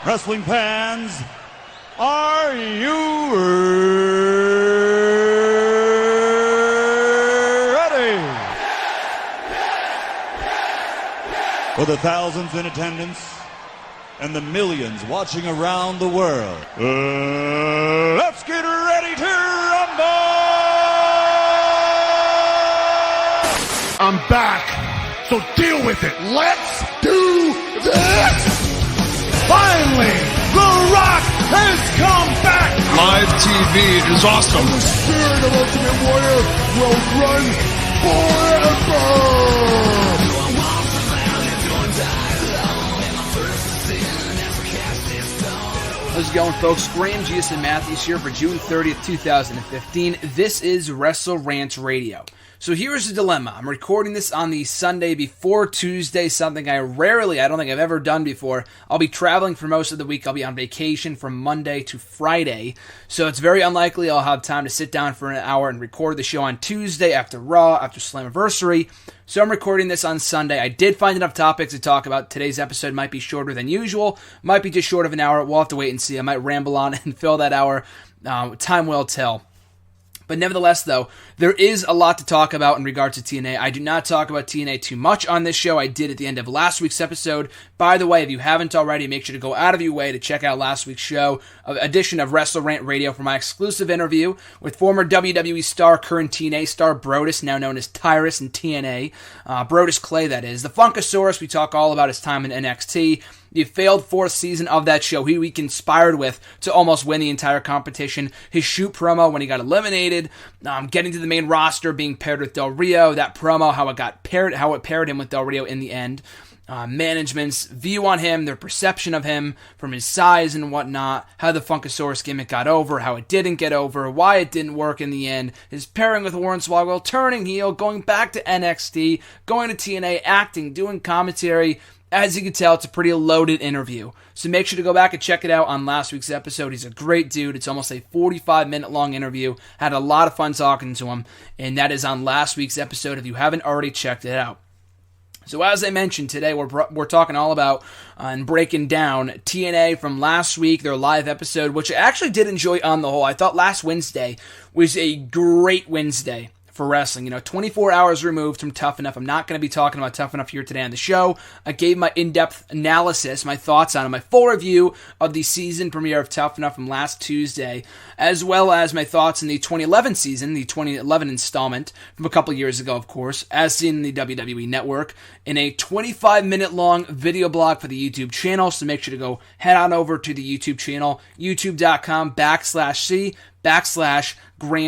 Wrestling fans, are you ready? For the thousands in attendance and the millions watching around the world, let's get ready to rumble! I'm back, so deal with it. Let's do this! Finally, The Rock has come back! Live TV is awesome. The spirit of Ultimate Warrior will run forever! How's it going, folks? Graham, Gius, and Matthews here for June 30th, 2015. This is WrestleRant Radio. So here's the dilemma. I'm recording this on the Sunday before Tuesday, something I don't think I've ever done before. I'll be traveling for most of the week. I'll be on vacation from Monday to Friday. So it's very unlikely I'll have time to sit down for an hour and record the show on Tuesday after Raw, after Slammiversary. So I'm recording this on Sunday. I did find enough topics to talk about. Today's episode might be shorter than usual. Might be just short of an hour. We'll have to wait and see. I might ramble on and fill that hour. Time will tell. But nevertheless, though, there is a lot to talk about in regards to TNA. I do not talk about TNA too much on this show. I did at the end of last week's episode. By the way, if you haven't already, make sure to go out of your way to check out last week's show, edition of WrestleRant Radio, for my exclusive interview with former WWE star, current TNA star, Brodus, now known as Tyrus in TNA. Brodus Clay, that is. The Funkasaurus, we talk all about his time in NXT. The failed fourth season of that show, he conspired with to almost win the entire competition. His shoot promo when he got eliminated, getting to the main roster, being paired with Del Rio, that promo, how it paired him with Del Rio in the end. Management's view on him, their perception of him from his size and whatnot, how the Funkasaurus gimmick got over, how it didn't get over, why it didn't work in the end, his pairing with Hornswoggle, turning heel, going back to NXT, going to TNA, acting, doing commentary. As you can tell, it's a pretty loaded interview. So make sure to go back and check it out on last week's episode. He's a great dude. It's almost a 45-minute long interview. Had a lot of fun talking to him, and that is on last week's episode if you haven't already checked it out. So as I mentioned, today we're talking all about and breaking down TNA from last week, their live episode, which I actually did enjoy on the whole. I thought last Wednesday was a great Wednesday for wrestling. 24 hours removed from Tough Enough. I'm not going to be talking about Tough Enough here today on the show. I gave my in-depth analysis, my thoughts on it, my full review of the season premiere of Tough Enough from last Tuesday, as well as my thoughts in the 2011 season, the 2011 installment from a couple years ago, of course, as seen in the WWE Network, in a 25-minute long video blog for the YouTube channel. So make sure to go head on over to the YouTube channel, youtube.com/Graham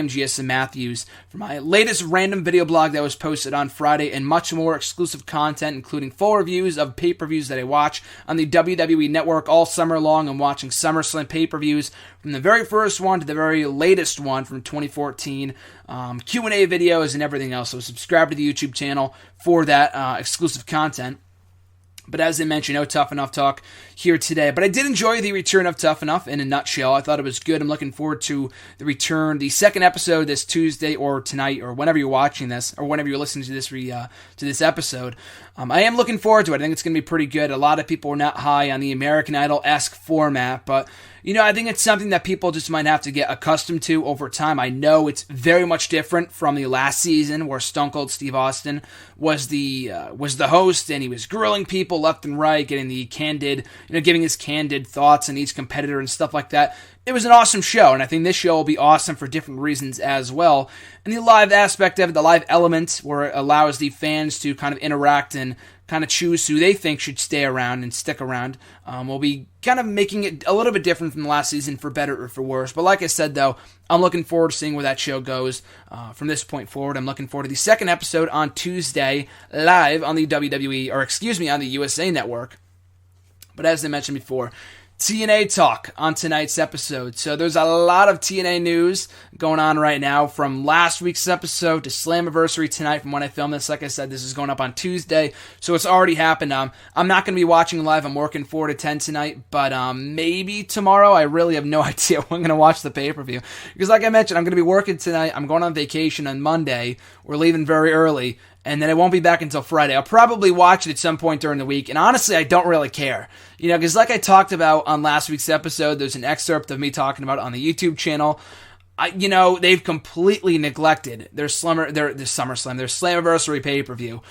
Gius and Matthews for my latest random video blog that was posted on Friday, and much more exclusive content, including full reviews of pay-per-views that I watch on the WWE Network all summer long. I'm watching SummerSlam pay-per-views from the very first one to the very latest one from 2014, Q&A videos and everything else. So subscribe to the YouTube channel for that exclusive content. But as I mentioned, no Tough Enough talk here today. But I did enjoy the return of Tough Enough in a nutshell. I thought it was good. I'm looking forward to the return, the second episode this Tuesday or tonight or whenever you're watching this or whenever you're listening to this episode. I am looking forward to it. I think it's going to be pretty good. A lot of people are not high on the American Idol-esque format, but I think it's something that people just might have to get accustomed to over time. I know it's very much different from the last season where Stone Cold Steve Austin was the host, and he was grilling people left and right, getting the candid, giving his candid thoughts on each competitor and stuff like that. It was an awesome show, and I think this show will be awesome for different reasons as well. And the live aspect of it, the live element, where it allows the fans to kind of interact and kind of choose who they think should stay around and stick around, will be kind of making it a little bit different from the last season, for better or for worse. But like I said, though, I'm looking forward to seeing where that show goes from this point forward. I'm looking forward to the second episode on Tuesday, live on the on the USA Network. But as I mentioned before, TNA talk on tonight's episode. So there's a lot of TNA news going on right now, from last week's episode to Slammiversary tonight from when I filmed this. Like I said, this is going up on Tuesday, so it's already happened. I'm not going to be watching live. I'm working 4 to 10 tonight, but maybe tomorrow. I really have no idea when I'm going to watch the pay-per-view, because like I mentioned, I'm going to be working tonight. I'm going on vacation on Monday. We're leaving very early. and then it won't be back until Friday. I'll probably watch it at some point during the week, and honestly, I don't really care. Because like I talked about on last week's episode, there's an excerpt of me talking about it on the YouTube channel. They've completely neglected their SummerSlam, their Slammiversary pay-per-view,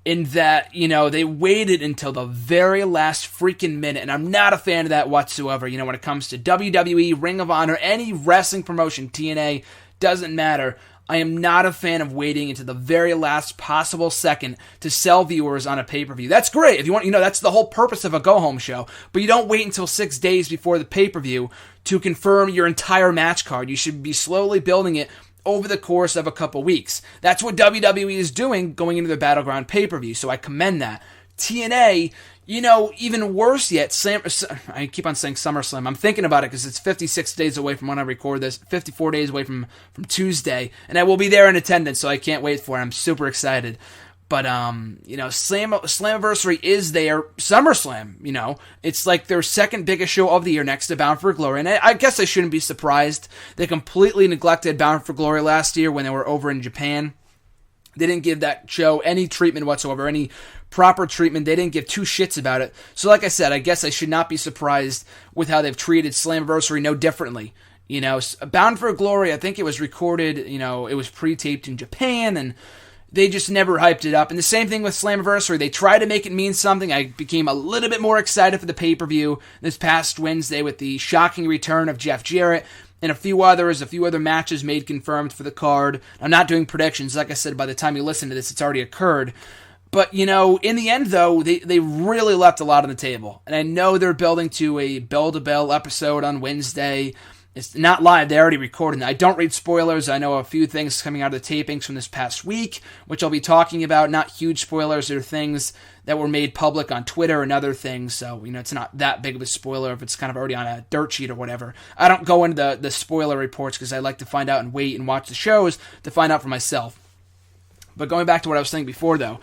in that, they waited until the very last freaking minute, and I'm not a fan of that whatsoever. When it comes to WWE, Ring of Honor, any wrestling promotion, TNA, doesn't matter. I am not a fan of waiting until the very last possible second to sell viewers on a pay-per-view. That's great. If you want, that's the whole purpose of a go-home show. But you don't wait until 6 days before the pay-per-view to confirm your entire match card. You should be slowly building it over the course of a couple weeks. That's what WWE is doing going into the Battleground pay-per-view, so I commend that. TNA, even worse yet, I keep on saying SummerSlam. I'm thinking about it because it's 56 days away from when I record this, 54 days away from Tuesday, and I will be there in attendance, so I can't wait for it. I'm super excited. But, Slammiversary is their SummerSlam, It's like their second biggest show of the year next to Bound for Glory. And I guess I shouldn't be surprised. They completely neglected Bound for Glory last year when they were over in Japan. They didn't give that show any treatment whatsoever, any proper treatment. They didn't give two shits about it. So like I said, I guess I should not be surprised with how they've treated Slammiversary no differently. Bound for Glory, I think it was recorded, it was pre-taped in Japan, and they just never hyped it up. And the same thing with Slammiversary. They tried to make it mean something. I became a little bit more excited for the pay-per-view this past Wednesday with the shocking return of Jeff Jarrett and a few other matches made confirmed for the card. I'm not doing predictions. Like I said, by the time you listen to this, it's already occurred. But, in the end, though, they really left a lot on the table. And I know they're building to a bell-to-bell episode on Wednesday. It's not live. They already recorded it. I don't read spoilers. I know a few things coming out of the tapings from this past week, which I'll be talking about. Not huge spoilers. They're things that were made public on Twitter and other things. So, it's not that big of a spoiler if it's kind of already on a dirt sheet or whatever. I don't go into the spoiler reports because I like to find out and wait and watch the shows to find out for myself. But going back to what I was saying before, though,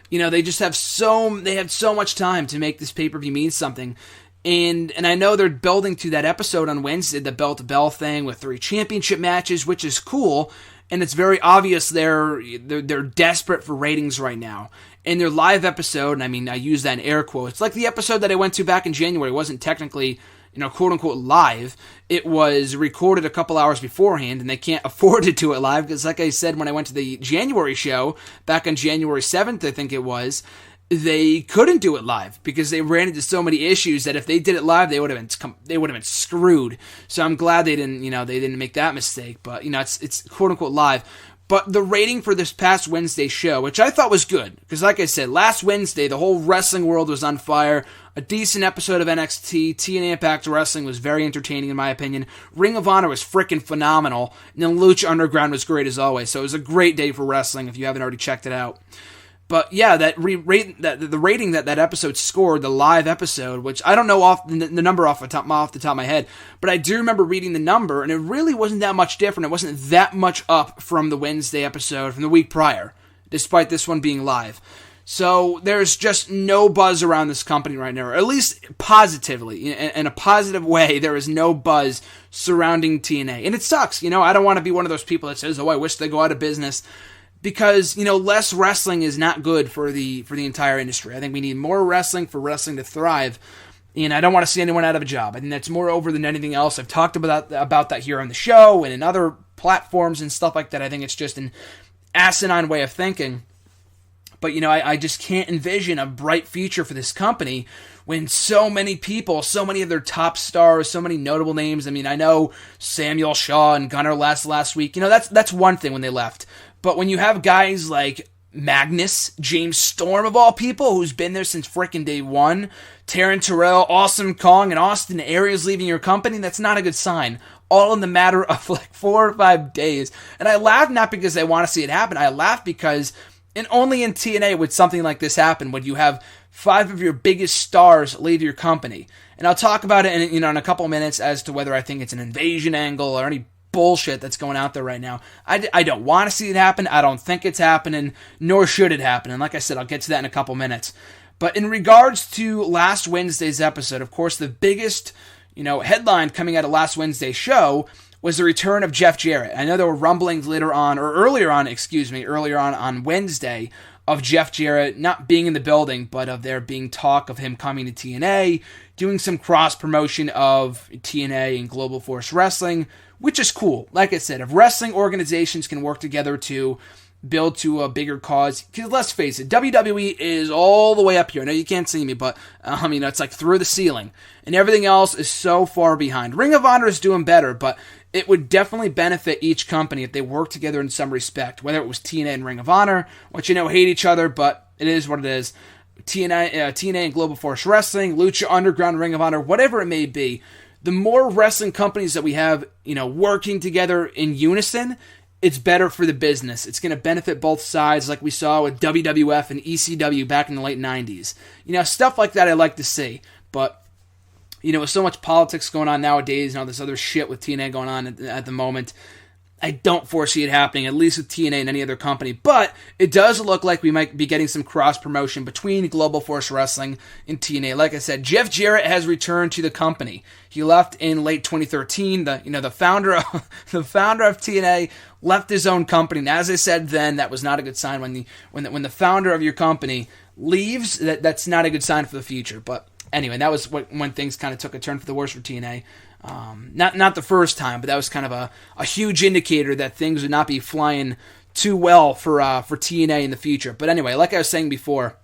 they just have so much time to make this pay-per-view mean something. And I know they're building to that episode on Wednesday, the bell-to-bell thing with 3 championship matches, which is cool. And it's very obvious they're desperate for ratings right now. And their live episode, and I use that in air quotes, like the episode that I went to back in January, wasn't technically, quote-unquote live. It was recorded a couple hours beforehand, and they can't afford to do it live because, like I said, when I went to the January show, back on January 7th, I think it was, they couldn't do it live because they ran into so many issues that if they did it live, they would have been screwed. So I'm glad they didn't make that mistake. But it's quote unquote live. But the rating for this past Wednesday show, which I thought was good, because like I said, last Wednesday the whole wrestling world was on fire. A decent episode of NXT, TNA Impact Wrestling was very entertaining in my opinion. Ring of Honor was freaking phenomenal, and then Lucha Underground was great as always. So it was a great day for wrestling if you haven't already checked it out. But yeah, the rating that episode scored, the live episode, which I don't know the number off the top of my head, but I do remember reading the number, and it really wasn't that much different. It wasn't that much up from the Wednesday episode from the week prior, despite this one being live. So there's just no buzz around this company right now, or at least positively, in a positive way, there is no buzz surrounding TNA. And it sucks, I don't want to be one of those people that says, oh, I wish they go out of business. Because, less wrestling is not good for the entire industry. I think we need more wrestling for wrestling to thrive. And I don't want to see anyone out of a job. I think that's more over than anything else. I've talked about that here on the show and in other platforms and stuff like that. I think it's just an asinine way of thinking. But, I just can't envision a bright future for this company when so many people, so many of their top stars, so many notable names. I know Samuel Shaw and Gunnar last week. That's one thing when they left. But when you have guys like Magnus, James Storm of all people, who's been there since frickin' day one, Taryn Terrell, Awesome Kong, and Austin Aries leaving your company, that's not a good sign. All in the matter of like 4 or 5 days. And I laugh not because I want to see it happen. I laugh because, and only in TNA would something like this happen, when you have 5 of your biggest stars leave your company. And I'll talk about it in a couple minutes as to whether I think it's an invasion angle or any bullshit that's going out there right now. I don't want to see it happen. I don't think it's happening, nor should it happen. And like I said, I'll get to that in a couple minutes. But in regards to last Wednesday's episode, of course, the biggest, headline coming out of last Wednesday's show was the return of Jeff Jarrett. I know there were rumblings earlier on on Wednesday of Jeff Jarrett not being in the building, but of there being talk of him coming to TNA, doing some cross-promotion of TNA and Global Force Wrestling, which is cool. Like I said, if wrestling organizations can work together to build to a bigger cause, because let's face it, WWE is all the way up here. I know you can't see me, but it's like through the ceiling, and everything else is so far behind. Ring of Honor is doing better, but it would definitely benefit each company if they worked together in some respect, whether it was TNA and Ring of Honor, which hate each other, but it is what it is. TNA and Global Force Wrestling, Lucha Underground, Ring of Honor, whatever it may be. The more wrestling companies that we have, working together in unison, it's better for the business. It's going to benefit both sides, like we saw with WWF and ECW back in the late 90s. Stuff like that I like to see. But, with so much politics going on nowadays and all this other shit with TNA going on at the moment, I don't foresee it happening, at least with TNA and any other company. But it does look like we might be getting some cross-promotion between Global Force Wrestling and TNA. Like I said, Jeff Jarrett has returned to the company. He left in late 2013. The founder of TNA left his own company. And as I said then, that was not a good sign. When the founder of your company leaves, that's not a good sign for the future. But anyway, that was when things kind of took a turn for the worse for TNA. Not the first time, but that was kind of a huge indicator that things would not be flying too well for TNA in the future. But anyway, like I was saying before,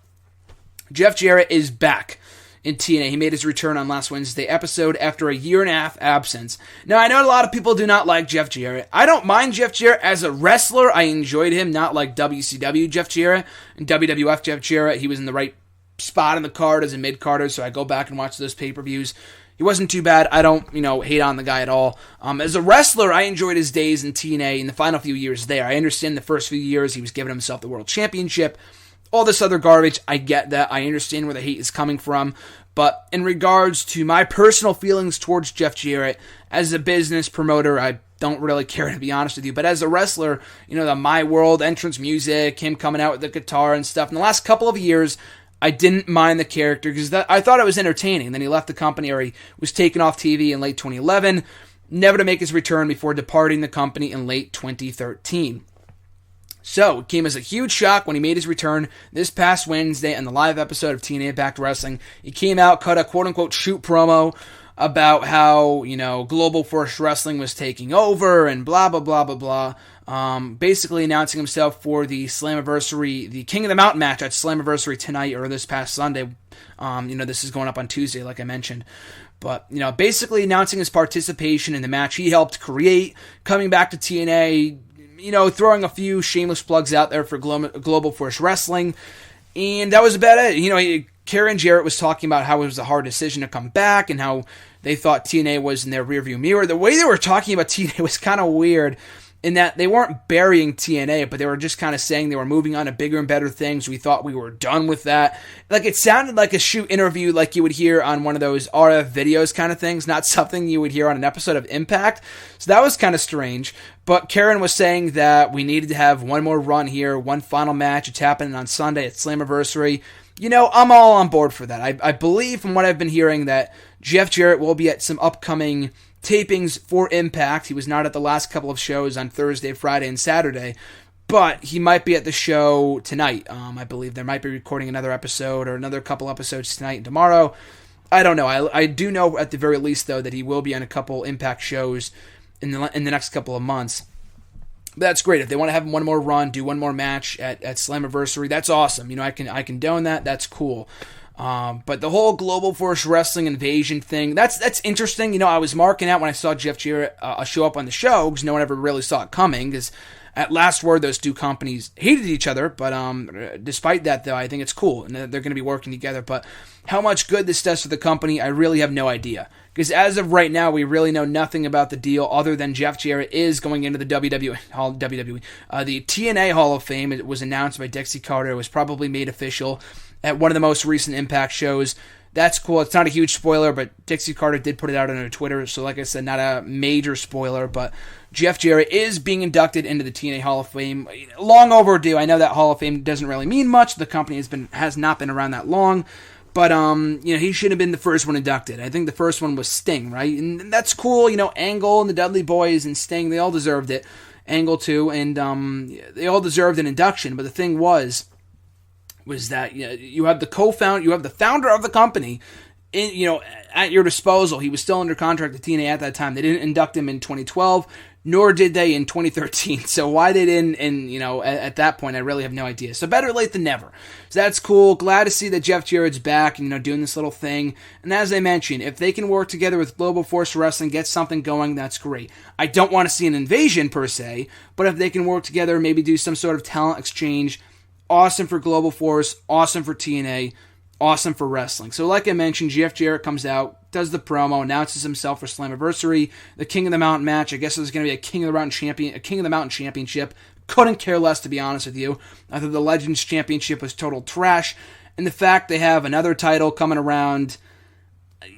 Jeff Jarrett is back in TNA. He made his return on last Wednesday episode after a 1.5-year absence. Now, I know a lot of people do not like Jeff Jarrett. I don't mind Jeff Jarrett as a wrestler. I enjoyed him, not like WCW Jeff Jarrett and WWF Jeff Jarrett. He was in the right spot in the card as a mid-carder, so I go back and watch those pay-per-views. He wasn't too bad. I don't, hate on the guy at all. As a wrestler, I enjoyed his days in TNA in the final few years there. I understand the first few years he was giving himself the World Championship. All this other garbage, I get that. I understand where the hate is coming from. But in regards to my personal feelings towards Jeff Jarrett, as a business promoter, I don't really care, to be honest with you. But as a wrestler, the My World entrance music, him coming out with the guitar and stuff, in the last couple of years, I didn't mind the character because I thought it was entertaining. Then he left the company, or he was taken off TV in late 2011, never to make his return before departing the company in late 2013. So, it came as a huge shock when he made his return this past Wednesday on the live episode of TNA Impact Wrestling. He came out, cut a quote-unquote shoot promo about how, Global Force Wrestling was taking over and blah, blah, blah, blah, blah. Basically announcing himself for the Slammiversary, the King of the Mountain match at Slammiversary tonight, or this past Sunday. This is going up on Tuesday, like I mentioned. But, basically announcing his participation in the match he helped create, coming back to TNA, throwing a few shameless plugs out there for Global Force Wrestling. And that was about it. Karen Jarrett was talking about how it was a hard decision to come back and how they thought TNA was in their rearview mirror. The way they were talking about TNA was kind of weird, in that they weren't burying TNA, but they were just kind of saying they were moving on to bigger and better things. We thought we were done with that. Like, it sounded like a shoot interview like you would hear on one of those RF videos kind of things, not something you would hear on an episode of Impact. So that was kind of strange. But Karen was saying that we needed to have one more run here, one final match. It's happening on Sunday at Slammiversary. I'm all on board for that. I believe from what I've been hearing that Jeff Jarrett will be at some upcoming tapings for Impact. He was not at the last couple of shows on Thursday, Friday, and Saturday, but he might be at the show tonight. I believe they might be recording another episode or another couple episodes tonight and tomorrow. I don't know. I do know at the very least, though, that he will be on a couple Impact shows in the next couple of months. But that's great. If they want to have one more run, do one more match at Slammiversary, that's awesome. I can condone that. That's cool. But the whole Global Force Wrestling invasion thing, that's interesting. I was marking out when I saw Jeff Jarrett show up on the show, because no one ever really saw it coming, because at last word, those two companies hated each other. But despite that, though, I think it's cool, and they're going to be working together. But how much good this does for the company, I really have no idea. Because as of right now, we really know nothing about the deal other than Jeff Jarrett is going into the the TNA Hall of Fame. It was announced by Dixie Carter. It was probably made official at one of the most recent Impact shows. That's cool. It's not a huge spoiler, but Dixie Carter did put it out on her Twitter. So like I said, not a major spoiler, but Jeff Jarrett is being inducted into the TNA Hall of Fame. Long overdue. I know that Hall of Fame doesn't really mean much. The company has not been around that long. But, he should have been the first one inducted. I think the first one was Sting, right? And that's cool. Angle and the Dudley Boys and Sting, they all deserved it. Angle too, and they all deserved an induction. But the thing was, was that you have the co-founder, you have the founder of the company, at your disposal. He was still under contract to TNA at that time. They didn't induct him in 2012, nor did they in 2013. So why they didn't, at that point, I really have no idea. So better late than never. So that's cool. Glad to see that Jeff Jarrett's back, doing this little thing. And as I mentioned, if they can work together with Global Force Wrestling, get something going, that's great. I don't want to see an invasion per se, but if they can work together, maybe do some sort of talent exchange, awesome for Global Force, awesome for TNA, awesome for wrestling. So like I mentioned, Jeff Jarrett comes out, does the promo, announces himself for Slammiversary, the King of the Mountain match. I guess it was going to be a King of the Mountain championship. Couldn't care less, to be honest with you. I thought the Legends Championship was total trash. And the fact they have another title coming around,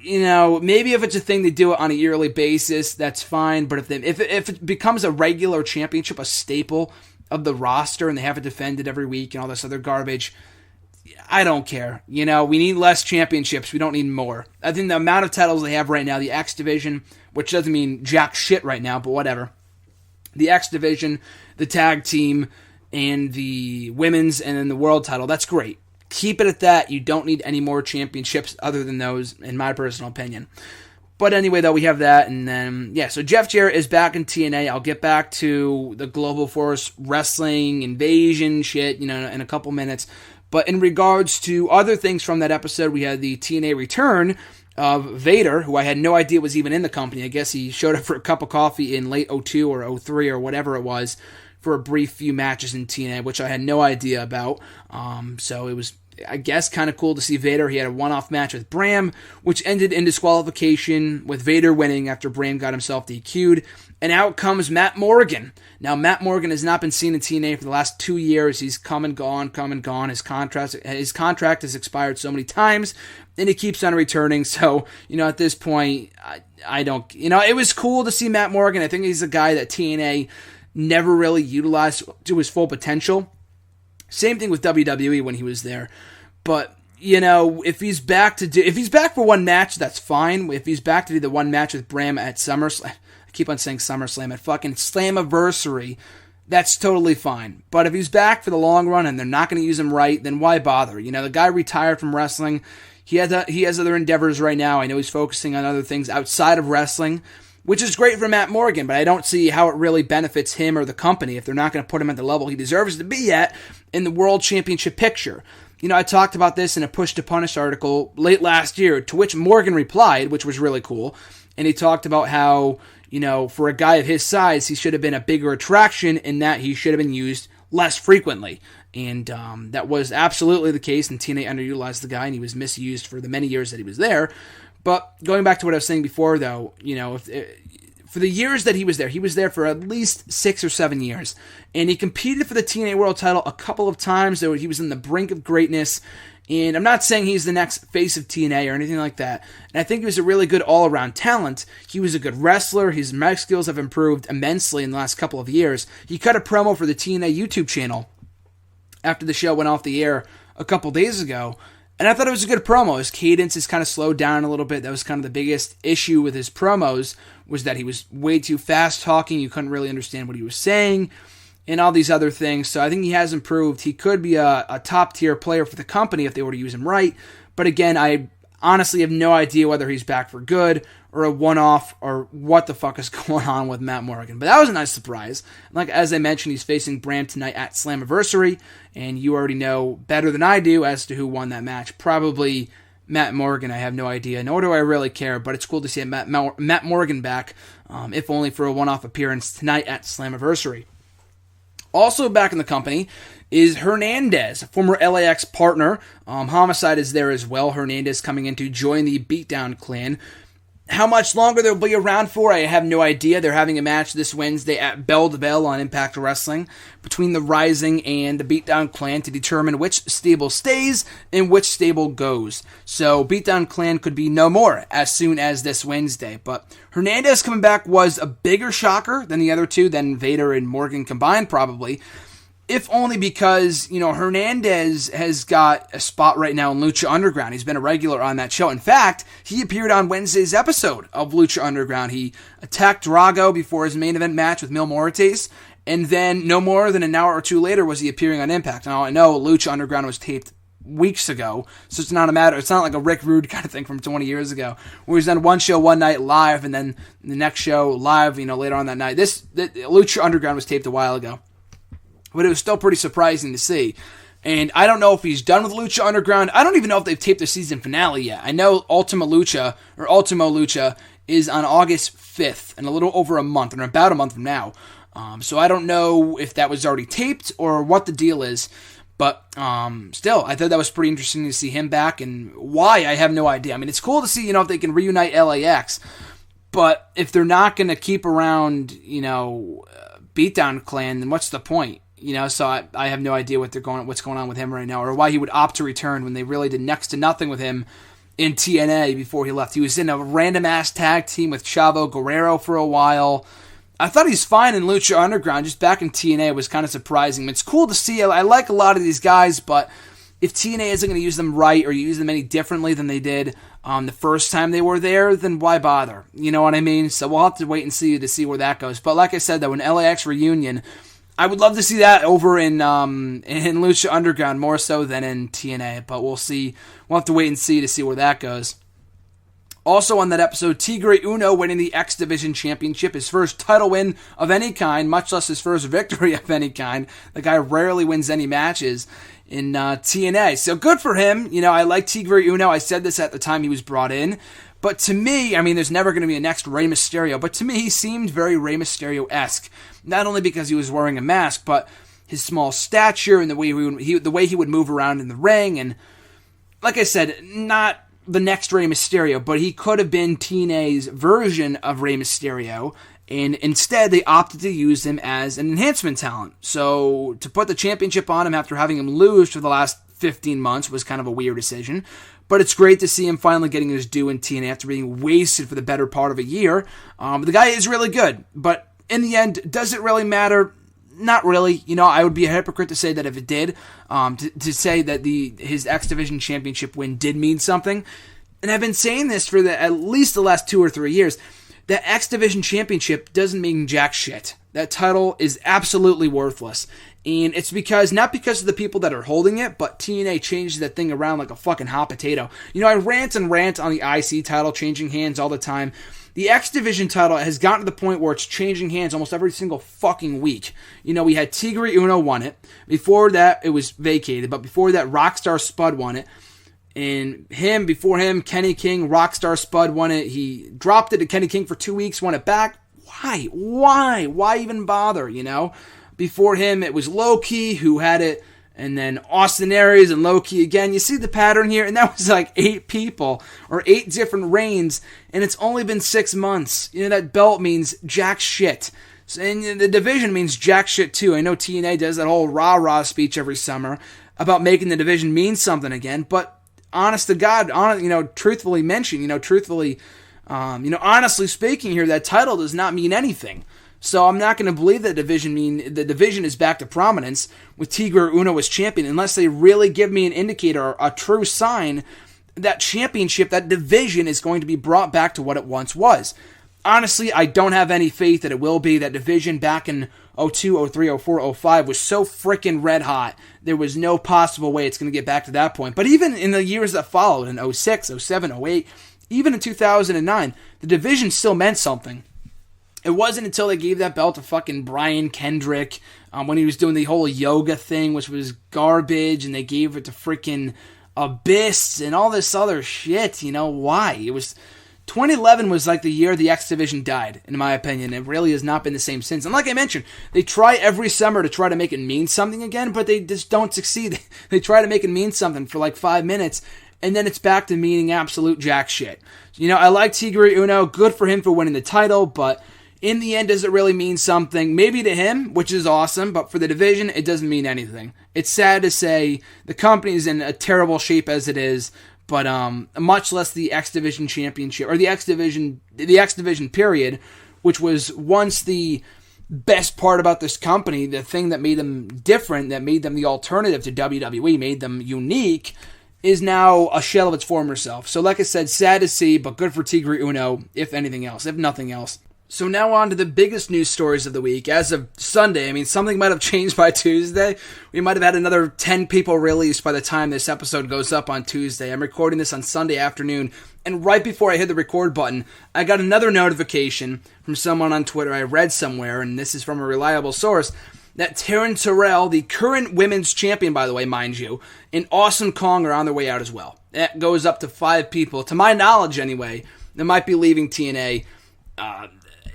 maybe if it's a thing they do it on a yearly basis, that's fine. But if it becomes a regular championship, a staple of the roster, and they have it defended every week and all this other garbage, I don't care. We need less championships. We don't need more. I think the amount of titles they have right now, the X Division, which doesn't mean jack shit right now, but whatever. The X Division, the tag team, and the women's, and then the world title, that's great. Keep it at that. You don't need any more championships other than those, in my personal opinion. But anyway, though, we have that, and then, so Jeff Jarrett is back in TNA. I'll get back to the Global Force Wrestling invasion shit, in a couple minutes. But in regards to other things from that episode, we had the TNA return of Vader, who I had no idea was even in the company. I guess he showed up for a cup of coffee in late 02 or 03 or whatever it was for a brief few matches in TNA, which I had no idea about. So it was, I guess, kind of cool to see Vader. He had a one-off match with Bram, which ended in disqualification with Vader winning after Bram got himself DQ'd. And out comes Matt Morgan. Now, Matt Morgan has not been seen in TNA for the last 2 years. He's come and gone. His contract has expired so many times, and he keeps on returning. So, at this point, I don't... it was cool to see Matt Morgan. I think he's a guy that TNA never really utilized to his full potential. Same thing with WWE when he was there. But, if he's back for one match, that's fine. If he's back to do the one match with Bram at SummerSlam... keep on saying SummerSlam, at fucking Slammiversary, that's totally fine. But if he's back for the long run and they're not going to use him right, then why bother? The guy retired from wrestling. He has other endeavors right now. I know he's focusing on other things outside of wrestling, which is great for Matt Morgan, but I don't see how it really benefits him or the company if they're not going to put him at the level he deserves to be at in the World Championship picture. I talked about this in a Push to Punish article late last year, to which Morgan replied, which was really cool. And he talked about how, for a guy of his size, he should have been a bigger attraction in that he should have been used less frequently. And that was absolutely the case, and TNA underutilized the guy, and he was misused for the many years that he was there. But going back to what I was saying before, though, for the years that he was there for at least 6 or 7 years. And he competed for the TNA World title a couple of times, though he was in the brink of greatness. And I'm not saying he's the next face of TNA or anything like that. And I think he was a really good all-around talent. He was a good wrestler. His mic skills have improved immensely in the last couple of years. He cut a promo for the TNA YouTube channel after the show went off the air a couple days ago. And I thought it was a good promo. His cadence is kind of slowed down a little bit. That was kind of the biggest issue with his promos, was that he was way too fast talking. You couldn't really understand what he was saying and all these other things. So I think he has improved. He could be a top-tier player for the company if they were to use him right. But again, I honestly have no idea whether he's back for good or a one-off or what the fuck is going on with Matt Morgan. But that was a nice surprise. Like, as I mentioned, he's facing Bram tonight at Slammiversary, and you already know better than I do as to who won that match. Probably Matt Morgan. I have no idea, nor do I really care, but it's cool to see Matt Morgan back, if only for a one-off appearance tonight at Slammiversary. Also back in the company is Hernandez, a former LAX partner. Homicide is there as well. Hernandez coming in to join the Beatdown Clan. How much longer they'll be around for, I have no idea. They're having a match this Wednesday at Bell to Bell on Impact Wrestling between the Rising and the Beatdown Clan to determine which stable stays and which stable goes. So Beatdown Clan could be no more as soon as this Wednesday. But Hernandez coming back was a bigger shocker than the other two, than Vader and Morgan combined probably. If only because, Hernandez has got a spot right now in Lucha Underground. He's been a regular on that show. In fact, he appeared on Wednesday's episode of Lucha Underground. He attacked Drago before his main event match with Mil Muertes, and then no more than an hour or two later was he appearing on Impact. Now, I know Lucha Underground was taped weeks ago, so it's not like a Rick Rude kind of thing from 20 years ago, where he's done one show one night live, and then the next show live, later on that night. The Lucha Underground was taped a while ago, but it was still pretty surprising to see. And I don't know if he's done with Lucha Underground. I don't even know if they've taped the season finale yet. I know Ultimo Lucha is on August 5th, in a little over a month, or about a month from now. So I don't know if that was already taped or what the deal is. But still, I thought that was pretty interesting to see him back, and why, I have no idea. I mean, it's cool to see, if they can reunite LAX, but if they're not going to keep around, Beatdown Clan, then what's the point? So I have no idea what's going on with him right now, or why he would opt to return when they really did next to nothing with him in TNA before he left. He was in a random-ass tag team with Chavo Guerrero for a while. I thought he's fine in Lucha Underground. Just back in TNA was kind of surprising. It's cool to see. I like a lot of these guys, but if TNA isn't going to use them right or use them any differently than they did the first time they were there, then why bother? You know what I mean? So we'll have to wait and see where that goes. But like I said, though, an LAX reunion, I would love to see that over in Lucha Underground more so than in TNA. But we'll see. We'll have to wait and see where that goes. Also on that episode, Tigre Uno winning the X Division Championship, his first title win of any kind, much less his first victory of any kind. The guy rarely wins any matches in TNA. So good for him. I like Tigre Uno. I said this at the time he was brought in. But to me, there's never going to be a next Rey Mysterio. But to me, he seemed very Rey Mysterio-esque. Not only because he was wearing a mask, but his small stature and the way he would move around in the ring. And like I said, not the next Rey Mysterio, but he could have been TNA's version of Rey Mysterio, and instead they opted to use him as an enhancement talent. So to put the championship on him after having him lose for the last 15 months was kind of a weird decision, but it's great to see him finally getting his due in TNA after being wasted for the better part of a year. The guy is really good, but in the end, does it really matter? Not really. I would be a hypocrite to say that if it did, to say that his X Division Championship win did mean something. And I've been saying this for at least the last 2 or 3 years. That X Division Championship doesn't mean jack shit. That title is absolutely worthless. And it's not because of the people that are holding it, but TNA changes that thing around like a fucking hot potato. I rant on the IC title changing hands all the time. The X Division title has gotten to the point where it's changing hands almost every single fucking week. We had Tigre Uno won it. Before that, it was vacated. But before that, Rockstar Spud won it. And before him, Kenny King, Rockstar Spud won it. He dropped it to Kenny King for 2 weeks, won it back. Why? Why even bother, Before him, it was Low Key who had it. And then Austin Aries and Low Key again. You see the pattern here? And that was like 8 people or 8 different reigns. And it's only been 6 months. That belt means jack shit. And the division means jack shit too. I know TNA does that whole rah-rah speech every summer about making the division mean something again. But honest to God, truthfully honestly speaking here, that title does not mean anything. So I'm not going to believe that the division is back to prominence with Tigre Uno as champion unless they really give me an indicator, a true sign that championship, that division is going to be brought back to what it once was. Honestly, I don't have any faith that it will be. That division back in 02, 03, 04, 05 was so freaking red hot. There was no possible way it's going to get back to that point. But even in the years that followed, in 06, 07, 08, even in 2009, the division still meant something. It wasn't until they gave that belt to fucking Brian Kendrick when he was doing the whole yoga thing, which was garbage, and they gave it to freaking Abyss and all this other shit. Why? It was 2011 was like the year the X Division died, in my opinion. It really has not been the same since. And like I mentioned, they try every summer to try to make it mean something again, but they just don't succeed. They try to make it mean something for like 5 minutes, and then it's back to meaning absolute jack shit. I like Tigre Uno. Good for him for winning the title, but in the end, does it really mean something? Maybe to him, which is awesome, but for the division, it doesn't mean anything. It's sad to say the company is in a terrible shape as it is, but much less the X Division Championship, or the X Division period, which was once the best part about this company, the thing that made them different, that made them the alternative to WWE, made them unique, is now a shell of its former self. So like I said, sad to see, but good for Tigre Uno, if nothing else. So now on to the biggest news stories of the week. As of Sunday, I mean, something might have changed by Tuesday. We might have had another 10 people released by the time this episode goes up on Tuesday. I'm recording this on Sunday afternoon, and right before I hit the record button, I got another notification from someone on Twitter I read somewhere, and this is from a reliable source, that Taryn Terrell, the current women's champion, by the way, mind you, and Awesome Kong are on their way out as well. That goes up to 5 people, to my knowledge anyway, that might be leaving TNA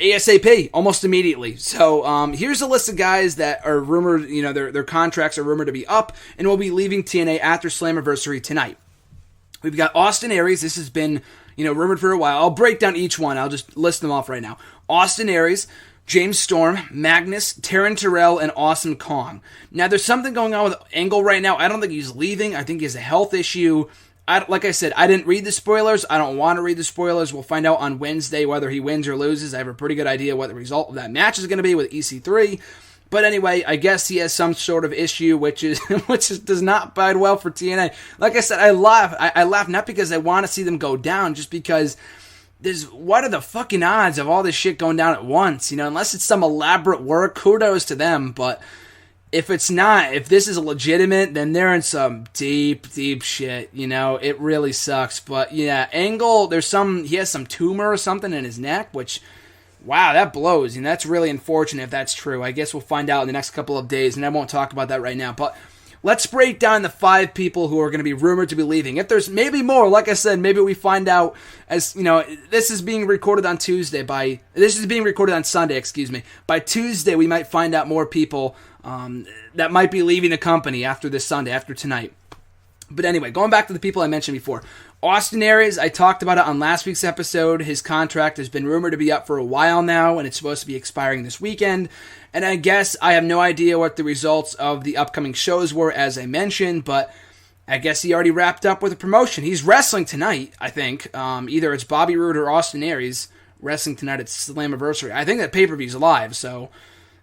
ASAP, almost immediately. So here's a list of guys that are rumored, their contracts are rumored to be up and will be leaving TNA after Slammiversary tonight. We've got Austin Aries. This has been, rumored for a while. I'll break down each one. I'll just list them off right now. Austin Aries, James Storm, Magnus, Taryn Terrell, and Awesome Kong. Now, there's something going on with Angle right now. I don't think he's leaving. I think he has a health issue. Like I said, I didn't read the spoilers. I don't want to read the spoilers. We'll find out on Wednesday whether he wins or loses. I have a pretty good idea what the result of that match is going to be with EC3. But anyway, I guess he has some sort of issue, which does not bode well for TNA. Like I said, I laugh. I laugh not because I want to see them go down, just because what are the fucking odds of all this shit going down at once? Unless it's some elaborate work, kudos to them. But if it's not, if this is legitimate, then they're in some deep, deep shit. It really sucks. But yeah, Angle, he has some tumor or something in his neck, which, wow, that blows. And that's really unfortunate if that's true. I guess we'll find out in the next couple of days, and I won't talk about that right now. But let's break down the 5 people who are going to be rumored to be leaving. If there's maybe more, like I said, maybe we find out as, this is being recorded on Sunday, By Tuesday, we might find out more people that might be leaving the company after this Sunday, after tonight. But anyway, going back to the people I mentioned before. Austin Aries, I talked about it on last week's episode. His contract has been rumored to be up for a while now, and it's supposed to be expiring this weekend. And I guess I have no idea what the results of the upcoming shows were, as I mentioned, but I guess he already wrapped up with a promotion. He's wrestling tonight, I think. Either it's Bobby Roode or Austin Aries wrestling tonight at Slammiversary. I think that pay-per-view's live, so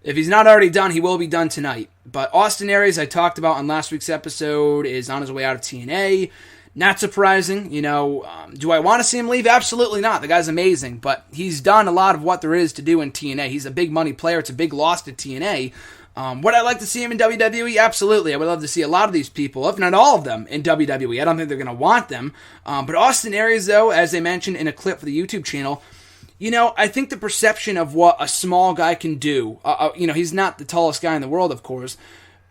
if he's not already done, he will be done tonight. But Austin Aries, I talked about on last week's episode, is on his way out of TNA. Not surprising, do I want to see him leave? Absolutely not. The guy's amazing, but he's done a lot of what there is to do in TNA. He's a big money player. It's a big loss to TNA. Would I like to see him in WWE? Absolutely. I would love to see a lot of these people, if not all of them, in WWE. I don't think they're going to want them. But Austin Aries, though, as I mentioned in a clip for the YouTube channel, I think the perception of what a small guy can do, he's not the tallest guy in the world, of course,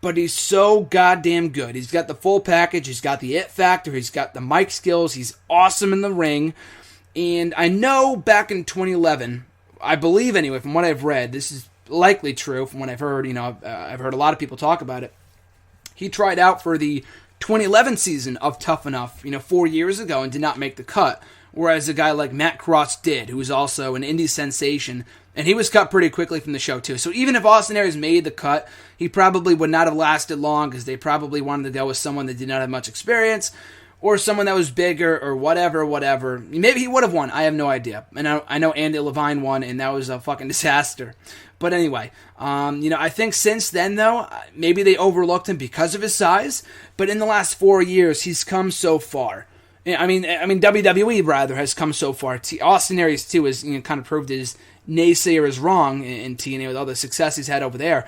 but he's so goddamn good. He's got the full package. He's got the it factor. He's got the mic skills. He's awesome in the ring. And I know back in 2011, I believe anyway, from what I've read, this is likely true from what I've heard. I've heard a lot of people talk about it. He tried out for the 2011 season of Tough Enough, 4 years ago, and did not make the cut. Whereas a guy like Matt Cross did, who was also an indie sensation, and he was cut pretty quickly from the show too. So even if Austin Aries made the cut, he probably would not have lasted long, because they probably wanted to go with someone that did not have much experience, or someone that was bigger, or whatever. Maybe he would have won. I have no idea. And I know Andy Levine won, and that was a fucking disaster. But anyway, I think since then, though, maybe they overlooked him because of his size. But in the last 4 years, he's come so far. I mean, WWE rather has come so far. Austin Aries too has kind of proved his naysayers wrong in TNA with all the success he's had over there.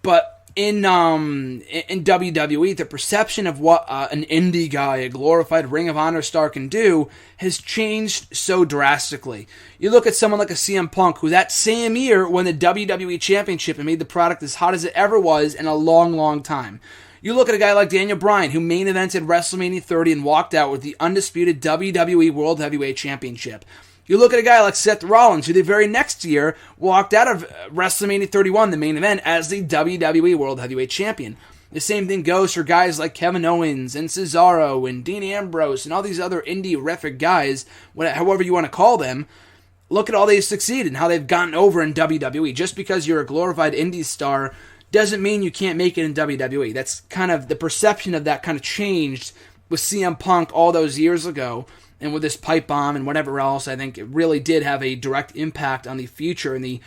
But in WWE, the perception of what an indie guy, a glorified Ring of Honor star can do has changed so drastically. You look at someone like a CM Punk, who that same year won the WWE Championship and made the product as hot as it ever was in a long, long time. You look at a guy like Daniel Bryan, who main evented WrestleMania 30 and walked out with the undisputed WWE World Heavyweight Championship. You look at a guy like Seth Rollins, who the very next year walked out of WrestleMania 31, the main event, as the WWE World Heavyweight Champion. The same thing goes for guys like Kevin Owens and Cesaro and Dean Ambrose and all these other indie-rific guys, however you want to call them. Look at all they've succeeded and how they've gotten over in WWE. Just because you're a glorified indie star doesn't mean you can't make it in WWE. That's kind of the perception of that kind of changed with CM Punk all those years ago, and with this pipe bomb and whatever else. I think it really did have a direct impact on the future and the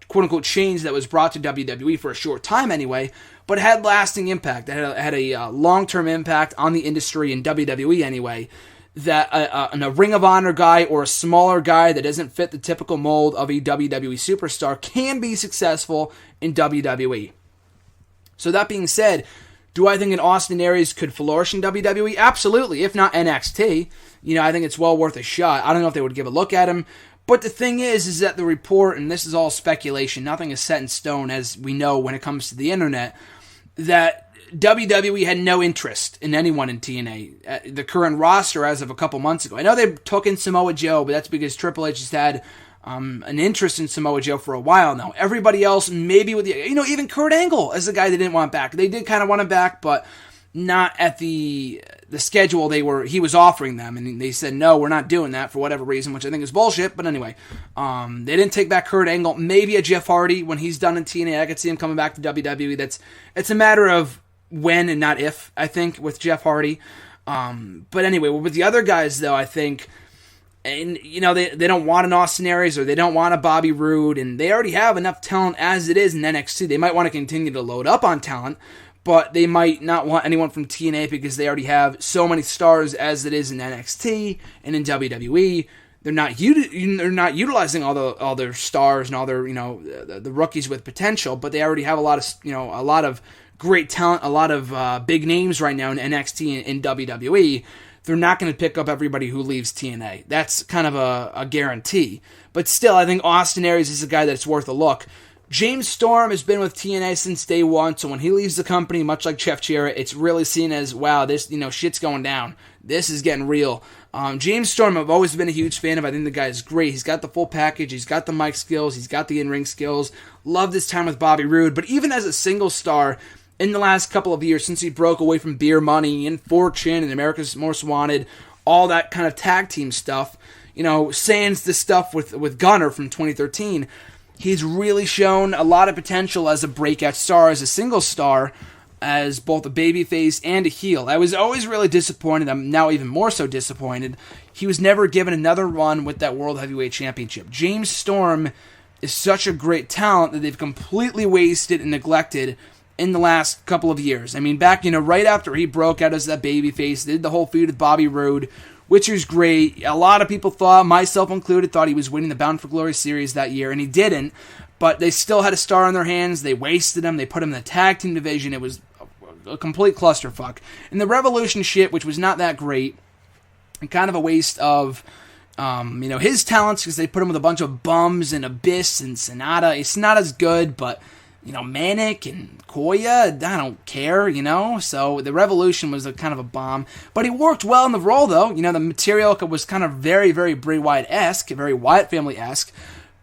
quote-unquote change that was brought to WWE for a short time anyway, but it had lasting impact. It had a long-term impact on the industry in WWE anyway. that a Ring of Honor guy or a smaller guy that doesn't fit the typical mold of a WWE superstar can be successful in WWE. So that being said, do I think an Austin Aries could flourish in WWE? Absolutely, if not NXT. I think it's well worth a shot. I don't know if they would give a look at him. But the thing is that the report, and this is all speculation, nothing is set in stone, as we know when it comes to the internet, that WWE had no interest in anyone in TNA. The current roster as of a couple months ago. I know they took in Samoa Joe, but that's because Triple H has had an interest in Samoa Joe for a while now. Everybody else, maybe with even Kurt Angle as a guy they didn't want back. They did kind of want him back, but not at the schedule he was offering them, and they said no, we're not doing that for whatever reason, which I think is bullshit. But anyway, they didn't take back Kurt Angle. Maybe a Jeff Hardy when he's done in TNA. I could see him coming back to WWE. It's a matter of when and not if, I think, with Jeff Hardy. But anyway, with the other guys though, I think, and they don't want an Austin Aries or they don't want a Bobby Roode, and they already have enough talent as it is in NXT. They might want to continue to load up on talent, but they might not want anyone from TNA because they already have so many stars as it is in NXT and in WWE. They're not utilizing all their stars and all their the rookies with potential, but they already have a lot of great talent, a lot of big names right now in NXT and in WWE. They're not going to pick up everybody who leaves TNA. That's kind of a guarantee. But still, I think Austin Aries is a guy that's worth a look. James Storm has been with TNA since day one, so when he leaves the company, much like Jeff Jarrett, it's really seen as, wow, this, shit's going down. This is getting real. James Storm, I've always been a huge fan of. I think the guy is great. He's got the full package. He's got the mic skills. He's got the in-ring skills. Loved his time with Bobby Roode. But even as a single star, in the last couple of years, since he broke away from Beer Money and Fortune and America's Most Wanted, all that kind of tag team stuff, sans the stuff with Gunner from 2013, he's really shown a lot of potential as a breakout star, as a single star, as both a babyface and a heel. I was always really disappointed. I'm now even more so disappointed. He was never given another run with that World Heavyweight Championship. James Storm is such a great talent that they've completely wasted and neglected in the last couple of years. I mean, back, right after he broke out as that babyface, did the whole feud with Bobby Roode, which was great. A lot of people thought, myself included, thought he was winning the Bound for Glory series that year, and he didn't. But they still had a star on their hands. They wasted him. They put him in the tag team division. It was a complete clusterfuck. And the Revolution shit, which was not that great, and kind of a waste of his talents, because they put him with a bunch of bums and Abyss and Sonata. It's not as good, but Manic and Koya, I don't care, So the Revolution was a kind of a bomb. But he worked well in the role, though. The material was kind of very, very Bray Wyatt-esque, very Wyatt family-esque.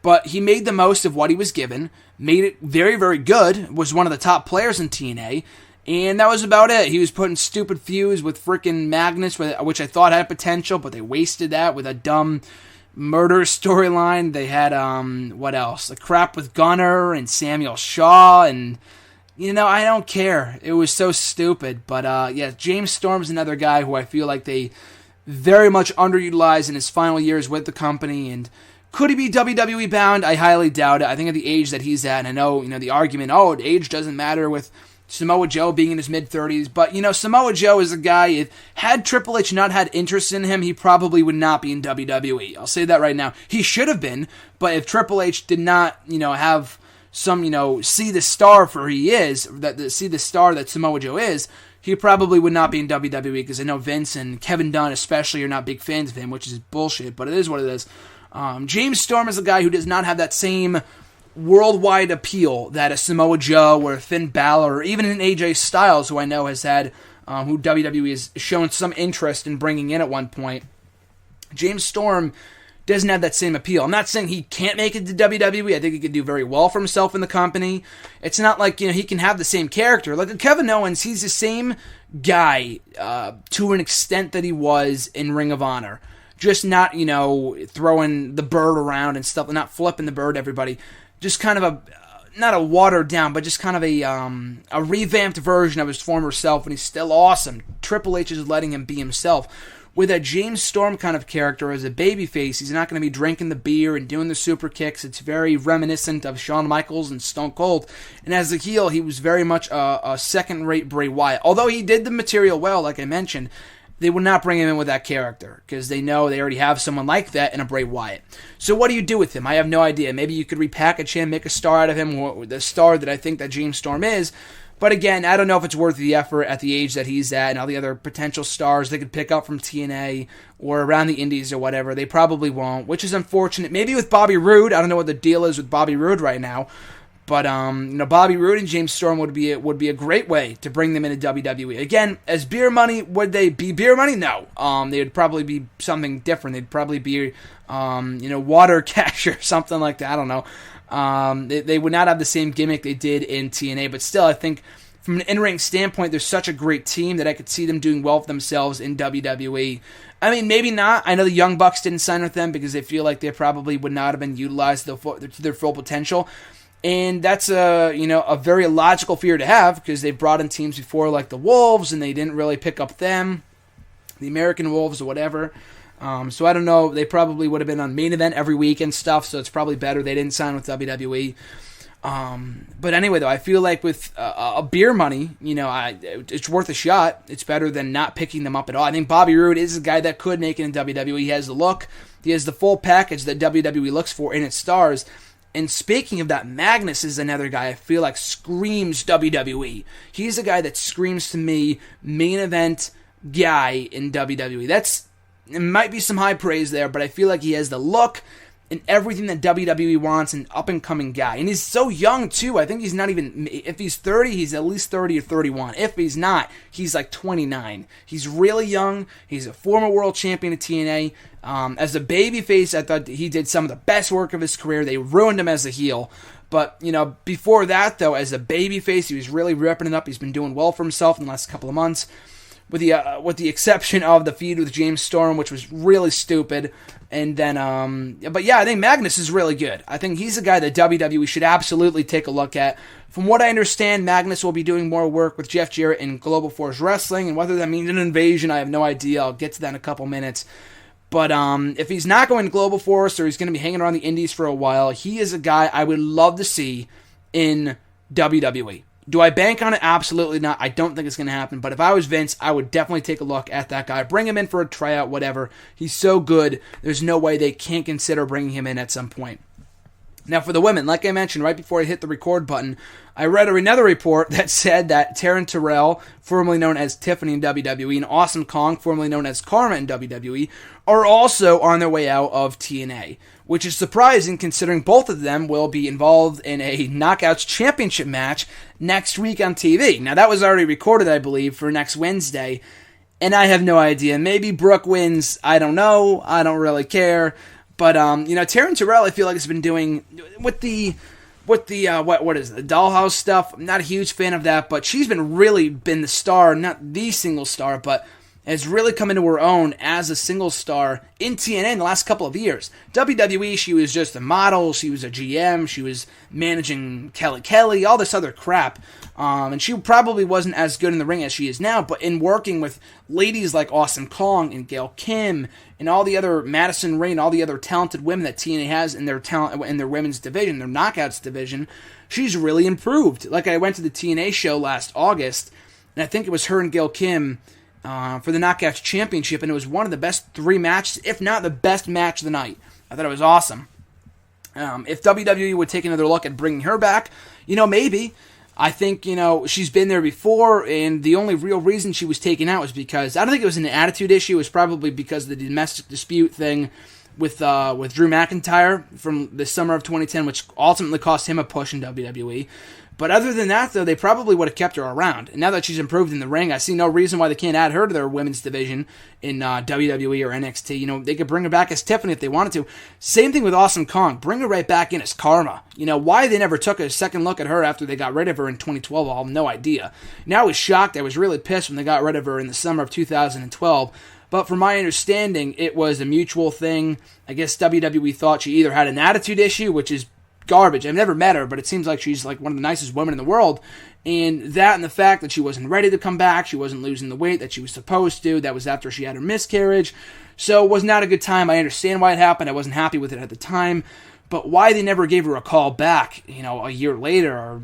But he made the most of what he was given, made it very, very good, was one of the top players in TNA, and that was about it. He was putting stupid feuds with frickin' Magnus, which I thought had potential, but they wasted that with a dumb murder storyline. They had, what else? The crap with Gunner and Samuel Shaw, and, I don't care. It was so stupid. But, James Storm's another guy who I feel like they very much underutilized in his final years with the company, and could he be WWE bound? I highly doubt it. I think at the age that he's at, and I know, the argument, age doesn't matter with Samoa Joe being in his mid-30s, but, Samoa Joe is a guy, had Triple H not had interest in him, he probably would not be in WWE. I'll say that right now. He should have been, but if Triple H did not, have some, see the star for he is, see the star that Samoa Joe is, he probably would not be in WWE, because I know Vince and Kevin Dunn especially are not big fans of him, which is bullshit, but it is what it is. James Storm is a guy who does not have that same worldwide appeal that a Samoa Joe or a Finn Balor or even an AJ Styles, who I know has had, who WWE has shown some interest in bringing in at one point. James Storm doesn't have that same appeal. I'm not saying he can't make it to WWE. I think he could do very well for himself in the company. It's not like, he can have the same character. Like Kevin Owens, he's the same guy to an extent that he was in Ring of Honor. Just not, throwing the bird around and stuff, not flipping the bird to everybody. Just kind of not a watered down, but just kind of a revamped version of his former self, and he's still awesome. Triple H is letting him be himself. With a James Storm kind of character as a babyface, he's not going to be drinking the beer and doing the super kicks. It's very reminiscent of Shawn Michaels and Stone Cold. And as a heel, he was very much a second-rate Bray Wyatt. Although he did the material well, like I mentioned, they would not bring him in with that character because they know they already have someone like that in a Bray Wyatt. So what do you do with him? I have no idea. Maybe you could repackage him, make a star out of him, the star that I think that James Storm is. But again, I don't know if it's worth the effort at the age that he's at and all the other potential stars they could pick up from TNA or around the indies or whatever. They probably won't, which is unfortunate. Maybe with Bobby Roode. I don't know what the deal is with Bobby Roode right now. But Bobby Roode and James Storm would be a great way to bring them into WWE. Again, as beer money, would they be beer money? No. They would probably be something different. They'd probably be water cash or something like that. I don't know. They would not have the same gimmick they did in TNA, but still, I think from an in-ring standpoint, they're such a great team that I could see them doing well for themselves in WWE. I mean, maybe not. I know the Young Bucks didn't sign with them because they feel like they probably would not have been utilized to their full potential. And that's a very logical fear to have because they've brought in teams before like the Wolves and they didn't really pick up them, the American Wolves or whatever. So I don't know. They probably would have been on Main Event every week and stuff, so it's probably better they didn't sign with WWE. But anyway, though, I feel like with a beer money, it's worth a shot. It's better than not picking them up at all. I think Bobby Roode is a guy that could make it in WWE. He has the look. He has the full package that WWE looks for in its stars. And speaking of that, Magnus is another guy I feel like screams WWE. He's a guy that screams to me main event guy in WWE. It might be some high praise there, but I feel like he has the look and everything that WWE wants, an up-and-coming guy. And he's so young, too. I think he's not even... If he's 30, he's at least 30 or 31. If he's not, he's like 29. He's really young. He's a former world champion of TNA. As a babyface, I thought he did some of the best work of his career. They ruined him as a heel. But, before that, though, as a babyface, he was really ripping it up. He's been doing well for himself in the last couple of months. With the exception of the feud with James Storm, which was really stupid. And then, but yeah, I think Magnus is really good. I think he's a guy that WWE should absolutely take a look at. From what I understand, Magnus will be doing more work with Jeff Jarrett in Global Force Wrestling, and whether that means an invasion, I have no idea. I'll get to that in a couple minutes. But if he's not going to Global Force or he's going to be hanging around the indies for a while, he is a guy I would love to see in WWE. Do I bank on it? Absolutely not. I don't think it's going to happen. But if I was Vince, I would definitely take a look at that guy. Bring him in for a tryout, whatever. He's so good, there's no way they can't consider bringing him in at some point. Now, for the women, like I mentioned right before I hit the record button, I read another report that said that Taryn Terrell, formerly known as Tiffany in WWE, and Awesome Kong, formerly known as Karma in WWE, are also on their way out of TNA, which is surprising considering both of them will be involved in a Knockouts Championship match next week on TV. Now, that was already recorded, I believe, for next Wednesday, and I have no idea. Maybe Brooke wins. I don't know. I don't really care. But, Taryn Terrell, I feel like has been doing, what is it, the Dollhouse stuff. I'm not a huge fan of that, but she's really been the star, not the single star, but has really come into her own as a single star in TNA in the last couple of years. WWE, she was just a model, she was a GM, she was managing Kelly, all this other crap. And she probably wasn't as good in the ring as she is now, but in working with ladies like Awesome Kong and Gail Kim and all the other Madison Rayne, all the other talented women that TNA has in their talent in their women's division, their Knockouts division, she's really improved. Like I went to the TNA show last August, and I think it was her and Gail Kim for the Knockouts Championship, and it was one of the best 3 matches, if not the best match of the night. I thought it was awesome. If WWE would take another look at bringing her back, maybe. I think, she's been there before, and the only real reason she was taken out was because, I don't think it was an attitude issue, it was probably because of the domestic dispute thing with Drew McIntyre from the summer of 2010, which ultimately cost him a push in WWE. But other than that, though, they probably would have kept her around. And now that she's improved in the ring, I see no reason why they can't add her to their women's division in WWE or NXT. They could bring her back as Tiffany if they wanted to. Same thing with Awesome Kong. Bring her right back in as Karma. Why they never took a second look at her after they got rid of her in 2012, I'll have no idea. Now I was shocked. I was really pissed when they got rid of her in the summer of 2012. But from my understanding, it was a mutual thing. I guess WWE thought she either had an attitude issue, which is garbage. I've never met her, but it seems like she's like one of the nicest women in the world. And the fact that she wasn't ready to come back, she wasn't losing the weight that she was supposed to. That was after she had her miscarriage. So it was not a good time. I understand why it happened. I wasn't happy with it at the time. But why they never gave her a call back, a year later or,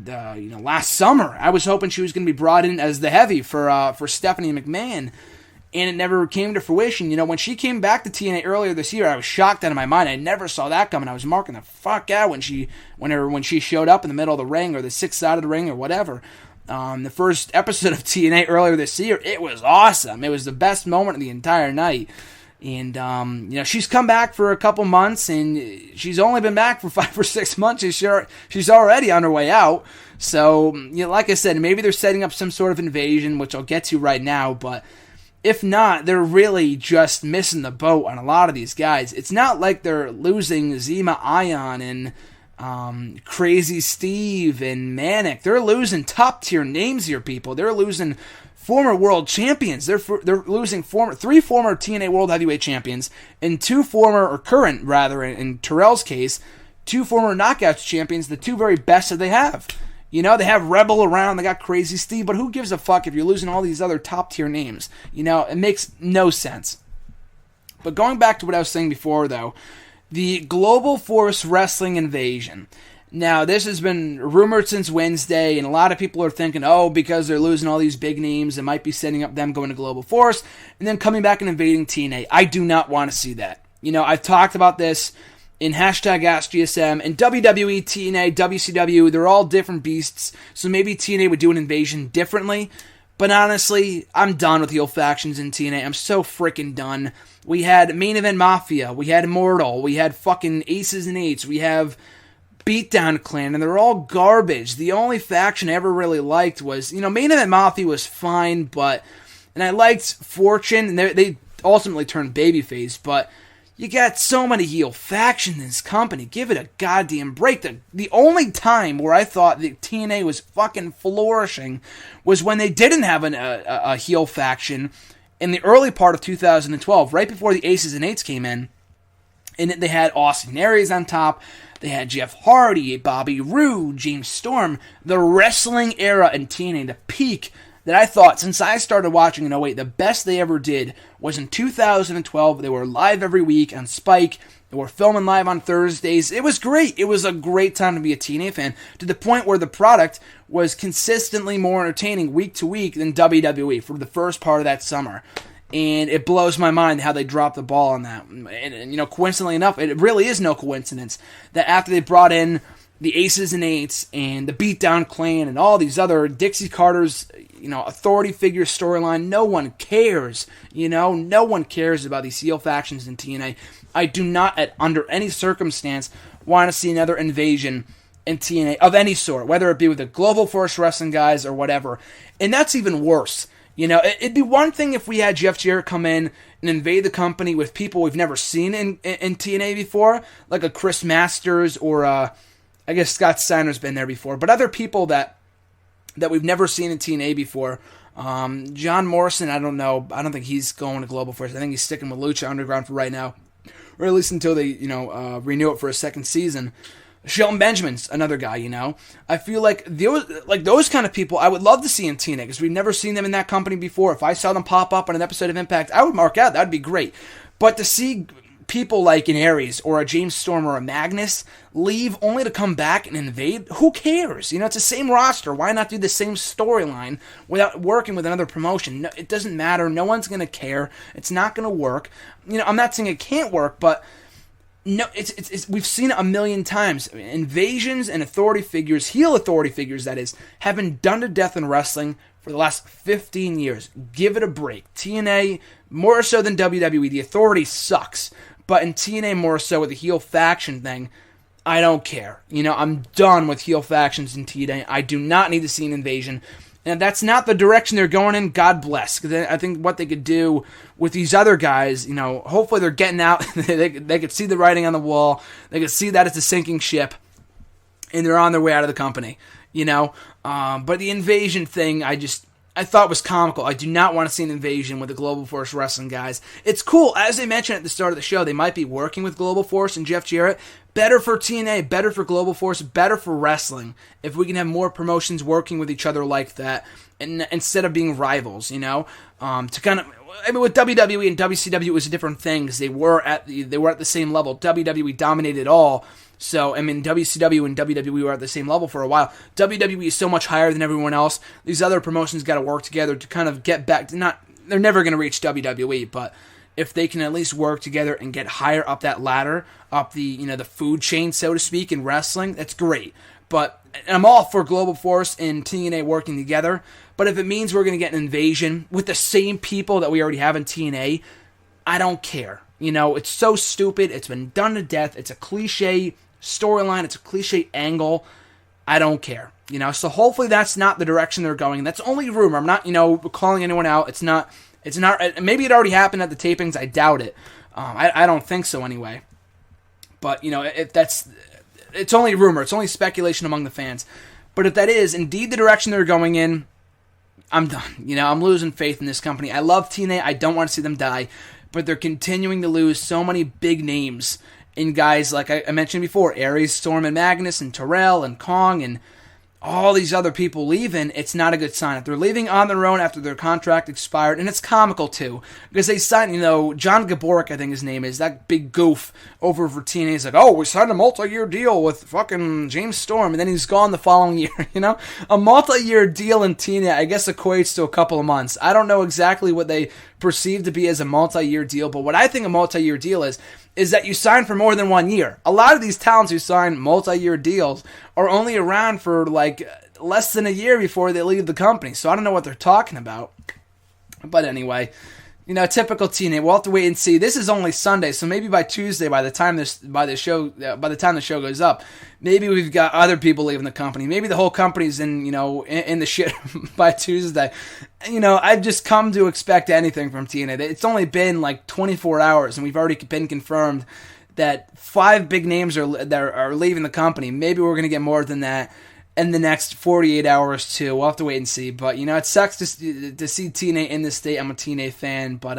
last summer. I was hoping she was going to be brought in as the heavy for Stephanie McMahon. and it never came to fruition. When she came back to TNA earlier this year, I was shocked out of my mind. I never saw that coming. I was marking the fuck out when she showed up in the middle of the ring, or the sixth side of the ring, or whatever. The first episode of TNA earlier this year, it was awesome. It was the best moment of the entire night. And, she's come back for a couple months, and she's only been back for 5 or 6 months. She's already on her way out. So, like I said, maybe they're setting up some sort of invasion, which I'll get to right now, but if not, they're really just missing the boat on a lot of these guys. It's not like they're losing Zema Ion and Crazy Steve and Manic. They're losing top-tier names here, people. They're losing former world champions. They're losing 3 former TNA World Heavyweight Champions, and 2 former, or current, rather, in Terrell's case, 2 former Knockouts champions, the 2 very best that they have. They have Rebel around, they got Crazy Steve, but who gives a fuck if you're losing all these other top-tier names? It makes no sense. But going back to what I was saying before, though, the Global Force Wrestling invasion. Now, this has been rumored since Wednesday, and a lot of people are thinking, because they're losing all these big names, it might be setting up them going to Global Force, and then coming back and invading TNA. I do not want to see that. I've talked about this in #AskGSM, and WWE, TNA, WCW, they're all different beasts, so maybe TNA would do an invasion differently, but honestly, I'm done with heel factions in TNA. I'm so freaking done. We had Main Event Mafia, we had Immortal, we had fucking Aces and Eights, we have Beatdown Clan, and they're all garbage. The only faction I ever really liked was, Main Event Mafia was fine, and I liked Fortune, and they ultimately turned babyface, but you got so many heel factions in this company. Give it a goddamn break. The only time where I thought that TNA was fucking flourishing was when they didn't have a heel faction in the early part of 2012, right before the Aces and Eights came in, and they had Austin Aries on top. They had Jeff Hardy, Bobby Roode, James Storm. The wrestling era in TNA, the peak that I thought, since I started watching in 08, the best they ever did was in 2012. They were live every week on Spike. They were filming live on Thursdays. It was great. It was a great time to be a TNA fan, to the point where the product was consistently more entertaining week to week than WWE for the first part of that summer. And it blows my mind how they dropped the ball on that. And coincidentally enough, it really is no coincidence that after they brought in the Aces and Eights and the Beatdown Clan and all these other Dixie Carter's, authority figure storyline, no one cares. No one cares about these heel factions in TNA. I do not, under any circumstance, want to see another invasion in TNA of any sort, whether it be with the Global Force Wrestling guys or whatever. And that's even worse. It'd be one thing if we had Jeff Jarrett come in and invade the company with people we've never seen in TNA before, like a Chris Masters or I guess Scott Steiner's been there before, but other people that we've never seen in TNA before. John Morrison, I don't know. I don't think he's going to Global Force. I think he's sticking with Lucha Underground for right now, or at least until they renew it for a second season. Shelton Benjamin's another guy, I feel like those kind of people I would love to see in TNA, because we've never seen them in that company before. If I saw them pop up on an episode of Impact, I would mark out. That'd be great. But to see people like an Aries or a James Storm or a Magnus leave only to come back and invade, who cares? It's the same roster. Why not do the same storyline without working with another promotion? No, it doesn't matter. No one's going to care. It's not going to work. I'm not saying it can't work, but no, it's we've seen it a million times. Invasions and authority figures, heel authority figures that is, have been done to death in wrestling for the last 15 years. Give it a break. TNA, more so than WWE, the authority sucks. But in TNA more so with the heel faction thing, I don't care. I'm done with heel factions in TNA. I do not need to see an invasion. And if that's not the direction they're going in, God bless. Because I think what they could do with these other guys, hopefully they're getting out. they could see the writing on the wall. They could see that it's a sinking ship. And they're on their way out of the company. But the invasion thing, I thought was comical. I do not want to see an invasion with the Global Force Wrestling guys. It's cool. As I mentioned at the start of the show, they might be working with Global Force and Jeff Jarrett. Better for TNA, better for Global Force, better for wrestling. If we can have more promotions working with each other like that, and instead of being rivals, to kind of, with WWE and WCW, it was a different thing because they were at the same level. WWE dominated all. So, WCW and WWE were at the same level for a while. WWE is so much higher than everyone else. These other promotions got to work together to kind of get back to they're never going to reach WWE, but if they can at least work together and get higher up that ladder, up the the food chain, so to speak, in wrestling, that's great. But I'm all for Global Force and TNA working together. But if it means we're going to get an invasion with the same people that we already have in TNA, I don't care. It's so stupid. It's been done to death. It's a cliche storyline. It's a cliche angle. I don't care. So hopefully that's not the direction they're going. That's only rumor. I'm not, calling anyone out. It's not. Maybe it already happened at the tapings. I doubt it. I don't think so anyway. But it's only rumor. It's only speculation among the fans. But if that is indeed the direction they're going in, I'm done. I'm losing faith in this company. I love TNA. I don't want to see them die. But they're continuing to lose so many big names in guys like I mentioned before, Aries, Storm, and Magnus, and Terrell, and Kong, and all these other people leaving. It's not a good sign. If they're leaving on their own after their contract expired, and it's comical too, because they signed, John Gaborik, I think his name is, that big goof over for TNA. He's like, oh, we signed a multi-year deal with fucking James Storm, and then he's gone the following year, A multi-year deal in TNA, I guess, equates to a couple of months. I don't know exactly what they perceive to be as a multi-year deal, but what I think a multi-year deal is that you sign for more than 1 year. A lot of these talents who sign multi-year deals are only around for like less than a year before they leave the company. So I don't know what they're talking about. But anyway, typical TNA. We'll have to wait and see. This is only Sunday, so maybe by Tuesday, by the time the show goes up, maybe we've got other people leaving the company. Maybe the whole company's in the shit by Tuesday. I've just come to expect anything from TNA. It's only been like 24 hours, and we've already been confirmed that 5 big names are leaving the company. Maybe we're going to get more than that in the next 48 hours too. We'll have to wait and see. But it sucks to see TNA in this state. I'm a TNA fan, but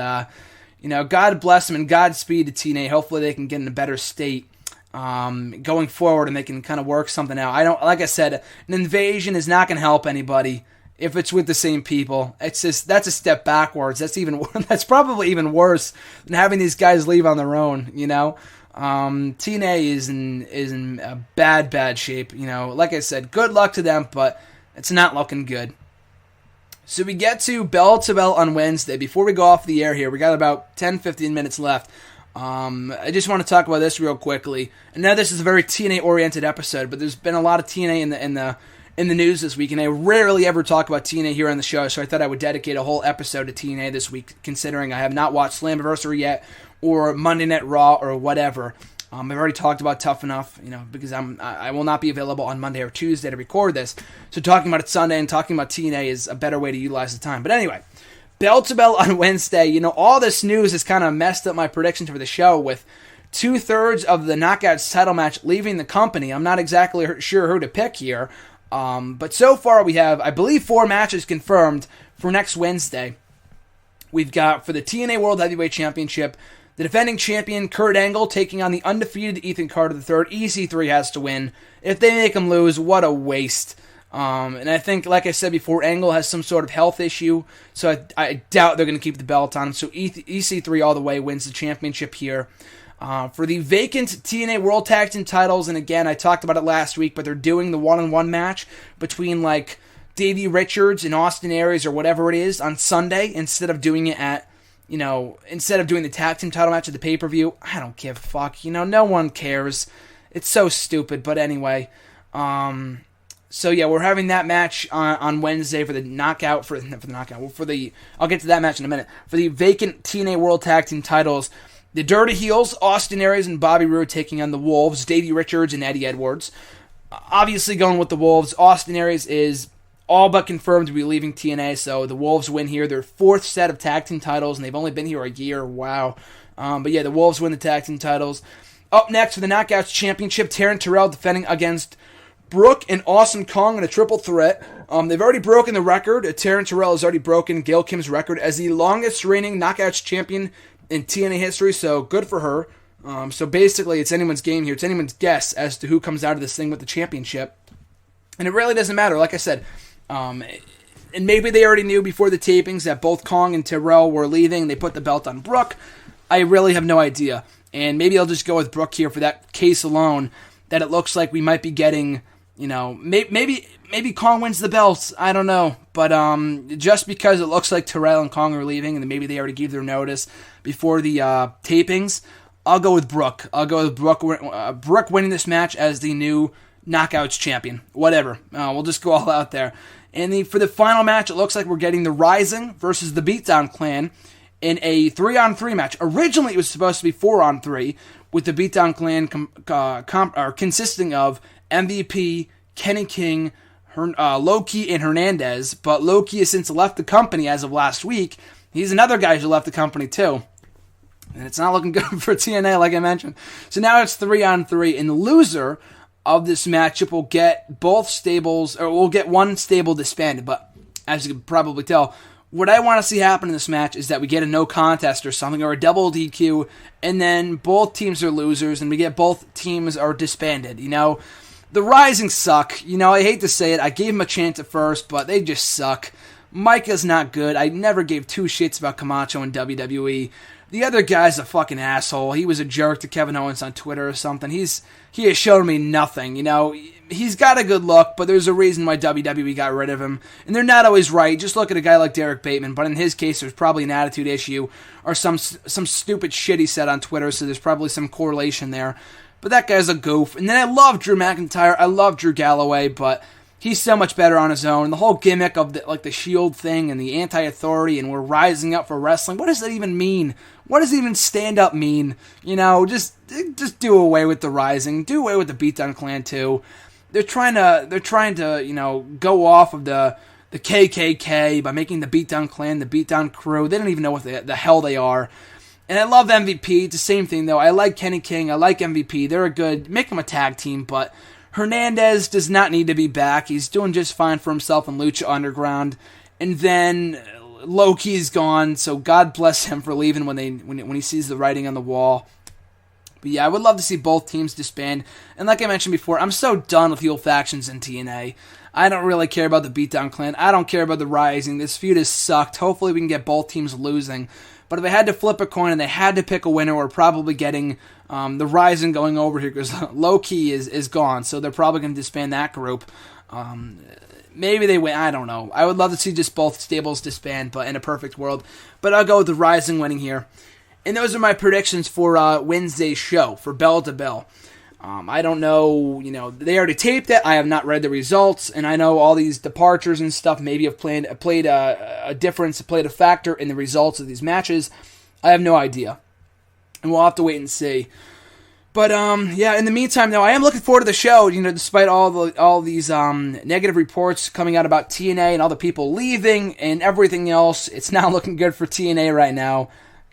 God bless them and Godspeed to TNA. Hopefully they can get in a better state going forward, and they can kind of work something out. Like I said, an invasion is not going to help anybody if it's with the same people. It's just, that's a step backwards. That's probably even worse than having these guys leave on their own. TNA is in a bad shape. Like I said, good luck to them, but it's not looking good. So we get to Bell to Bell on Wednesday. Before we go off the air here, we got about 10-15 minutes left. I just want to talk about this real quickly. And now this is a very TNA-oriented episode, but there's been a lot of TNA in the news this week, and I rarely ever talk about TNA here on the show, so I thought I would dedicate a whole episode to TNA this week, considering I have not watched Slammiversary yet, or Monday Night Raw, or whatever. I've already talked about Tough Enough, because I will not be available on Monday or Tuesday to record this, so talking about it Sunday and talking about TNA is a better way to utilize the time. But anyway, Bell to Bell on Wednesday. All this news has kind of messed up my predictions for the show, with 2/3 of the Knockouts title match leaving the company. I'm not exactly sure who to pick here. But so far we have, I believe, 4 matches confirmed for next Wednesday. We've got, for the TNA World Heavyweight Championship, the defending champion Kurt Angle taking on the undefeated Ethan Carter III. EC3 has to win. If they make him lose, what a waste. And I think, like I said before, Angle has some sort of health issue, so I doubt they're going to keep the belt on him. So EC3 all the way wins the championship here. For the vacant TNA World Tag Team titles, and again, I talked about it last week, but they're doing the one-on-one match between, like, Davey Richards and Austin Aries or whatever it is on Sunday, instead of doing it at, instead of doing the tag team title match at the pay-per-view. I don't give a fuck. No one cares. It's so stupid, but anyway. So yeah, we're having that match on Wednesday for the knockout, I'll get to that match in a minute. For the vacant TNA World Tag Team titles, the Dirty Heels, Austin Aries and Bobby Roode taking on the Wolves, Davey Richards and Eddie Edwards. Obviously going with the Wolves. Austin Aries is all but confirmed to be leaving TNA, so the Wolves win here. Their 4th set of tag team titles, and they've only been here a year. Wow. But yeah, the Wolves win the tag team titles. Up next for the Knockouts Championship, Taryn Terrell defending against Brooke and Awesome Kong in a triple threat. They've already broken the record. Taryn Terrell has already broken Gail Kim's record as the longest reigning Knockouts champion in TNA history, so good for her. So basically, it's anyone's game here. It's anyone's guess as to who comes out of this thing with the championship. And it really doesn't matter. Like I said, and maybe they already knew before the tapings that both Kong and Terrell were leaving. They put the belt on Brooke. I really have no idea. And maybe I'll just go with Brooke here for that case alone, that it looks like we might be getting, maybe Kong wins the belts. I don't know. But just because it looks like Terrell and Kong are leaving, and maybe they already gave their notice before the tapings, I'll go with Brooke. I'll go with Brooke winning this match as the new Knockouts champion. Whatever. We'll just go all out there. And for the final match, it looks like we're getting the Rising versus the Beatdown Clan in a 3-on-3 match. Originally, it was supposed to be 4-on-3, with the Beatdown Clan consisting of MVP, Kenny King, Loki, and Hernandez. But Loki has since left the company as of last week. He's another guy who left the company too. And it's not looking good for TNA, like I mentioned. So now it's 3-on-3, and the loser of this matchup will get both stables, or will get one stable disbanded. But as you can probably tell, what I want to see happen in this match is that we get a no contest or something, or a double DQ, and then both teams are losers, and we get both teams are disbanded. The Rising suck. I hate to say it. I gave them a chance at first, but they just suck. Micah's not good. I never gave two shits about Camacho in WWE. The other guy's a fucking asshole. He was a jerk to Kevin Owens on Twitter or something. He has shown me nothing. He's got a good look, but there's a reason why WWE got rid of him. And they're not always right. Just look at a guy like Derek Bateman, but in his case, there's probably an attitude issue or some stupid shit he said on Twitter, so there's probably some correlation there. But that guy's a goof. And then I love Drew McIntyre. I love Drew Galloway, but he's so much better on his own. The whole gimmick of the Shield thing and the anti-authority and we're rising up for wrestling. What does that even mean? What does even stand up mean? Just do away with the Rising. Do away with the Beatdown Clan too. They're trying to go off of the KKK by making the Beatdown Clan the Beatdown Crew. They don't even know what the hell they are. And I love MVP. It's the same thing though. I like Kenny King. I like MVP. They're a good. Make them a tag team, but Hernandez does not need to be back. He's doing just fine for himself in Lucha Underground. And then Loki's gone, so God bless him for leaving when he sees the writing on the wall. But yeah, I would love to see both teams disband. And like I mentioned before, I'm so done with heel factions in TNA. I don't really care about the Beatdown Clan. I don't care about the Rising. This feud has sucked. Hopefully we can get both teams losing. But if I had to flip a coin and they had to pick a winner, we're probably getting the Rising going over here because Loki is gone, so they're probably going to disband that group. Maybe they win. I don't know. I would love to see just both stables disband, but in a perfect world. But I'll go with the Rising winning here. And those are my predictions for Wednesday's show, for Bell to Bell. I don't know, they already taped it. I have not read the results, and I know all these departures and stuff maybe have played a difference, played a factor in the results of these matches. I have no idea, and we'll have to wait and see. But yeah, in the meantime, though, I am looking forward to the show. Despite all these negative reports coming out about TNA and all the people leaving and everything else, it's not looking good for TNA right now.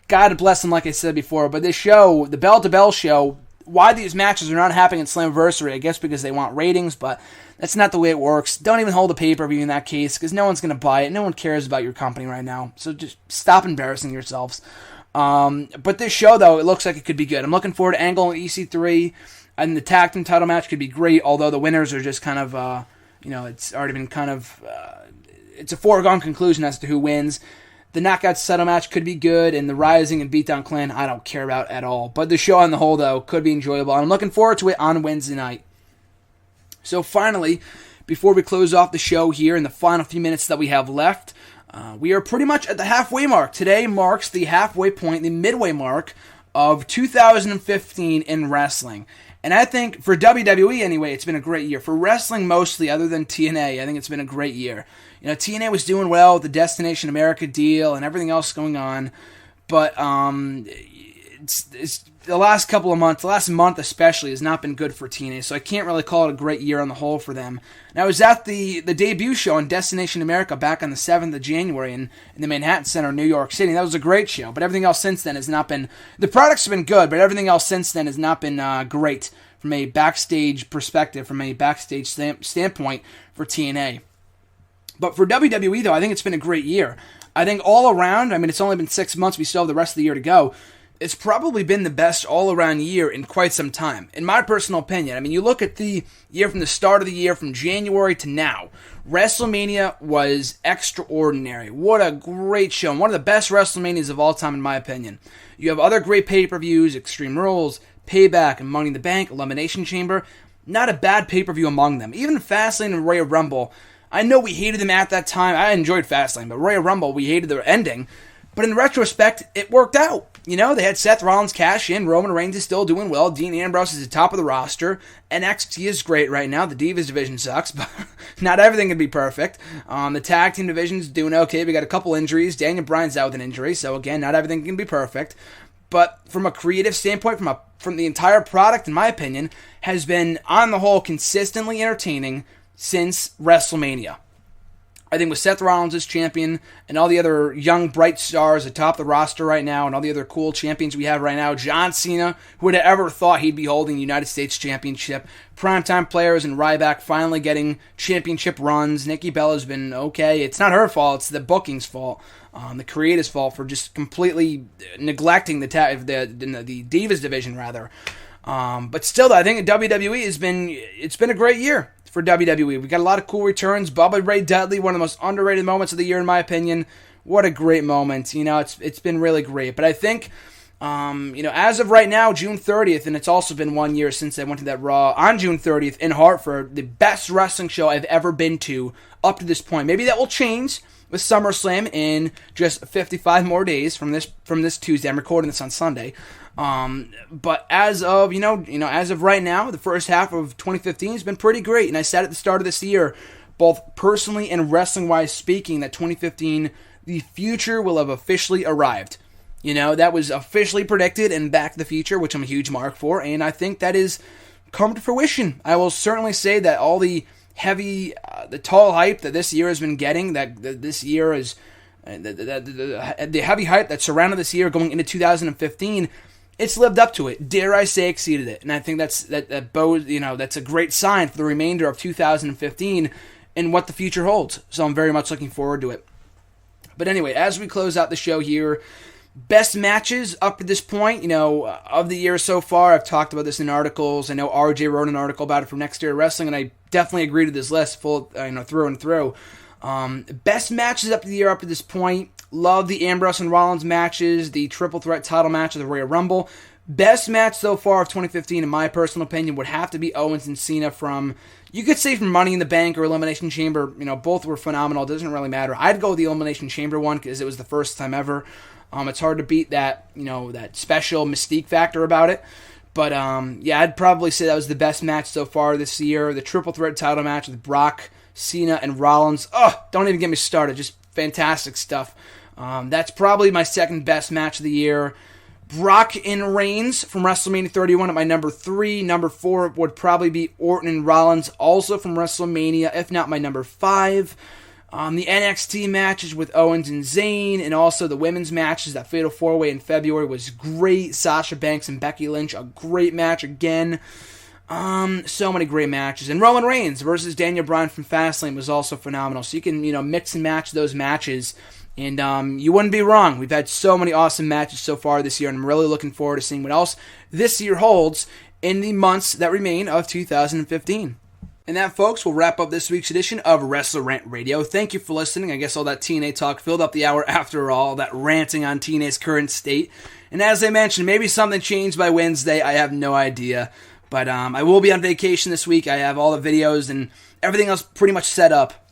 God bless them, like I said before. But this show, the Bell to Bell show, why these matches are not happening at Slammiversary, I guess because they want ratings, but that's not the way it works. Don't even hold a pay-per-view in that case, because no one's going to buy it. No one cares about your company right now, so just stop embarrassing yourselves. But this show, though, it looks like it could be good. I'm looking forward to Angle and EC3, and the tag team title match could be great, although the winners are just kind of, it's already been kind of, it's a foregone conclusion as to who wins. The Knockouts title match could be good, and the Rising and Beatdown Clan, I don't care about at all. But the show on the whole, though, could be enjoyable, and I'm looking forward to it on Wednesday night. So finally, before we close off the show here in the final few minutes that we have left, we are pretty much at the halfway mark. Today marks the halfway point, the midway mark of 2015 in wrestling. And I think, for WWE anyway, it's been a great year. For wrestling mostly, other than TNA, I think it's been a great year. TNA was doing well with the Destination America deal and everything else going on. But it's the last couple of months, the last month especially, has not been good for TNA. So I can't really call it a great year on the whole for them. And I was at the debut show on Destination America back on the 7th of January in the Manhattan Center, New York City. That was a great show. But everything else since then has not been... The products have been good, but everything else since then has not been great from a backstage perspective, from a backstage standpoint for TNA. But for WWE, though, I think it's been a great year. I think all around, it's only been 6 months, we still have the rest of the year to go. It's probably been the best all-around year in quite some time, in my personal opinion. You look at the year from the start of the year, from January to now. WrestleMania was extraordinary. What a great show. One of the best WrestleManias of all time, in my opinion. You have other great pay-per-views, Extreme Rules, Payback, and Money in the Bank, Elimination Chamber. not a bad pay-per-view among them. Even Fastlane and Royal Rumble, I know we hated them at that time. I enjoyed Fastlane, but Royal Rumble, we hated their ending. But in retrospect, it worked out. You know, they had Seth Rollins cash in. Roman Reigns is still doing well. Dean Ambrose is at the top of the roster. NXT is great right now. The Divas division sucks, but not everything can be perfect. The tag team division's doing okay. We got a couple injuries. Daniel Bryan's out with an injury, so again, not everything can be perfect. But from a creative standpoint, from the entire product, in my opinion, has been, on the whole, consistently entertaining since WrestleMania. I think with Seth Rollins as champion and all the other young, bright stars atop the roster right now and all the other cool champions we have right now, John Cena, who would have ever thought he'd be holding the United States Championship, primetime players and Ryback finally getting championship runs. Nikki Bella's been okay. It's not her fault. It's the booking's fault. The creator's fault for just completely neglecting the Divas division, rather. But still, I think WWE it's been a great year for WWE. We got a lot of cool returns. Bubba Ray Dudley, one of the most underrated moments of the year, in my opinion. What a great moment. You know, it's been really great. But I think, as of right now, June 30th, and it's also been 1 year since I went to that Raw on June 30th in Hartford, the best wrestling show I've ever been to up to this point. Maybe that will change with SummerSlam in just 55 more days from this Tuesday. I'm recording this on Sunday. But as of, as of right now, the first half of 2015 has been pretty great. And I said at the start of this year, both personally and wrestling-wise speaking, that 2015, the future will have officially arrived. You know, that was officially predicted in Back to the Future, which I'm a huge mark for. And I think that is come to fruition. I will certainly say that all the the tall hype that this year has been getting, that this year is, the heavy hype that surrounded this year going into 2015, it's lived up to it. Dare I say, exceeded it. And I think that's a great sign for the remainder of 2015 and what the future holds. So I'm very much looking forward to it. But anyway, as we close out the show here, best matches up to this point, of the year so far. I've talked about this in articles. I know RJ wrote an article about it for Next Year Wrestling, and I definitely agree to this list full, through and through. Best matches up to the year up to this point. Love the Ambrose and Rollins matches, the triple threat title match of the Royal Rumble. Best match so far of 2015, in my personal opinion, would have to be Owens and Cena from, you could say from Money in the Bank or Elimination Chamber. Both were phenomenal. It doesn't really matter. I'd go with the Elimination Chamber one because it was the first time ever. It's hard to beat that, that special mystique factor about it. But, I'd probably say that was the best match so far this year. The triple threat title match with Brock, Cena, and Rollins. Oh, don't even get me started. Just fantastic stuff. That's probably my second best match of the year. Brock and Reigns from WrestleMania 31 at my number 3. Number 4 would probably be Orton and Rollins, also from WrestleMania, if not my number 5. The NXT matches with Owens and Zayn, and also the women's matches, that Fatal 4-Way in February was great. Sasha Banks and Becky Lynch, a great match again. So many great matches. And Roman Reigns versus Daniel Bryan from Fastlane was also phenomenal. So you can, mix and match those matches, and you wouldn't be wrong. We've had so many awesome matches so far this year, and I'm really looking forward to seeing what else this year holds in the months that remain of 2015. And that, folks, will wrap up this week's edition of WrestleRant Radio. Thank you for listening. I guess all that TNA talk filled up the hour after all, that ranting on TNA's current state. And as I mentioned, maybe something changed by Wednesday. I have no idea. But I will be on vacation this week. I have all the videos and everything else pretty much set up.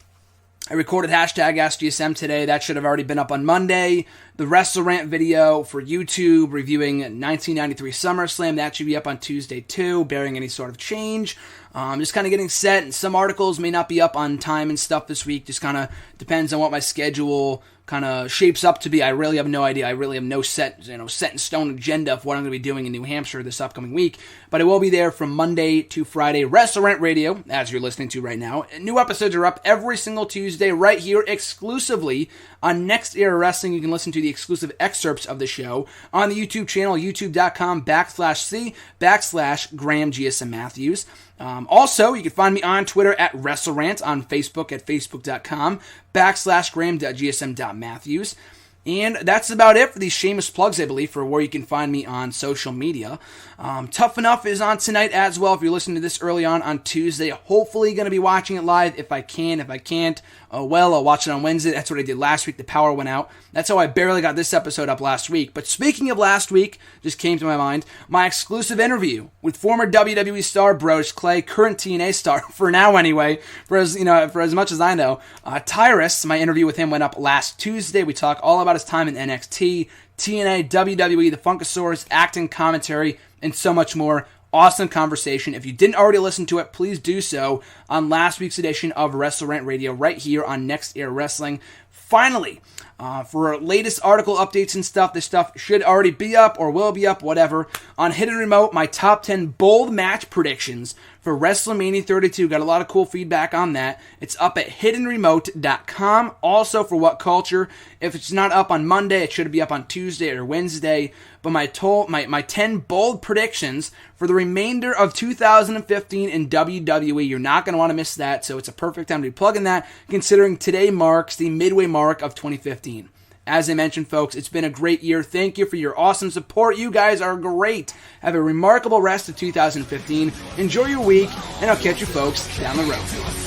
I recorded #AskGSM today. That should have already been up on Monday. The WrestleRant video for YouTube reviewing 1993 SummerSlam, that should be up on Tuesday too, bearing any sort of change. Just kind of getting set, and some articles may not be up on time and stuff this week. Just kind of depends on what my schedule kind of shapes up to be. I really have no idea. I really have no set in stone agenda of what I'm going to be doing in New Hampshire this upcoming week. But I will be there from Monday to Friday. WrestleRant Radio, as you're listening to right now. New episodes are up every single Tuesday right here exclusively on Next Era Wrestling. You can listen to the exclusive excerpts of the show on the YouTube channel, youtube.com/C/Graham GSM Matthews. Also, you can find me on Twitter at WrestleRant, on Facebook at facebook.com/Graham.GSM.Matthews. And that's about it for these shameless plugs, I believe, for where you can find me on social media. Tough Enough is on tonight as well. If you're listening to this early on Tuesday, hopefully going to be watching it live if I can. If I can't, I'll watch it on Wednesday. That's what I did last week. The power went out. That's how I barely got this episode up last week. But speaking of last week, just came to my mind, my exclusive interview with former WWE star Brodus Clay, current TNA star, for now anyway, for as much as I know. Tyrus, my interview with him went up last Tuesday. We talk all about his time in NXT, TNA, WWE, the Funkasaurus, acting, commentary, and so much more. Awesome conversation. If you didn't already listen to it, please do so on last week's edition of WrestleRant Radio right here on Next Air Wrestling. Finally, for our latest article updates and stuff, this stuff should already be up or will be up, whatever. On Hidden Remote, my top 10 bold match predictions for WrestleMania 32. Got a lot of cool feedback on that. It's up at hiddenremote.com. Also for What Culture. If it's not up on Monday, it should be up on Tuesday or Wednesday. But my 10 bold predictions for the remainder of 2015 in WWE. You're not going to want to miss that, so it's a perfect time to be plugging that, considering today marks the midway mark of 2015. As I mentioned, folks, it's been a great year. Thank you for your awesome support. You guys are great. Have a remarkable rest of 2015. Enjoy your week, and I'll catch you folks down the road.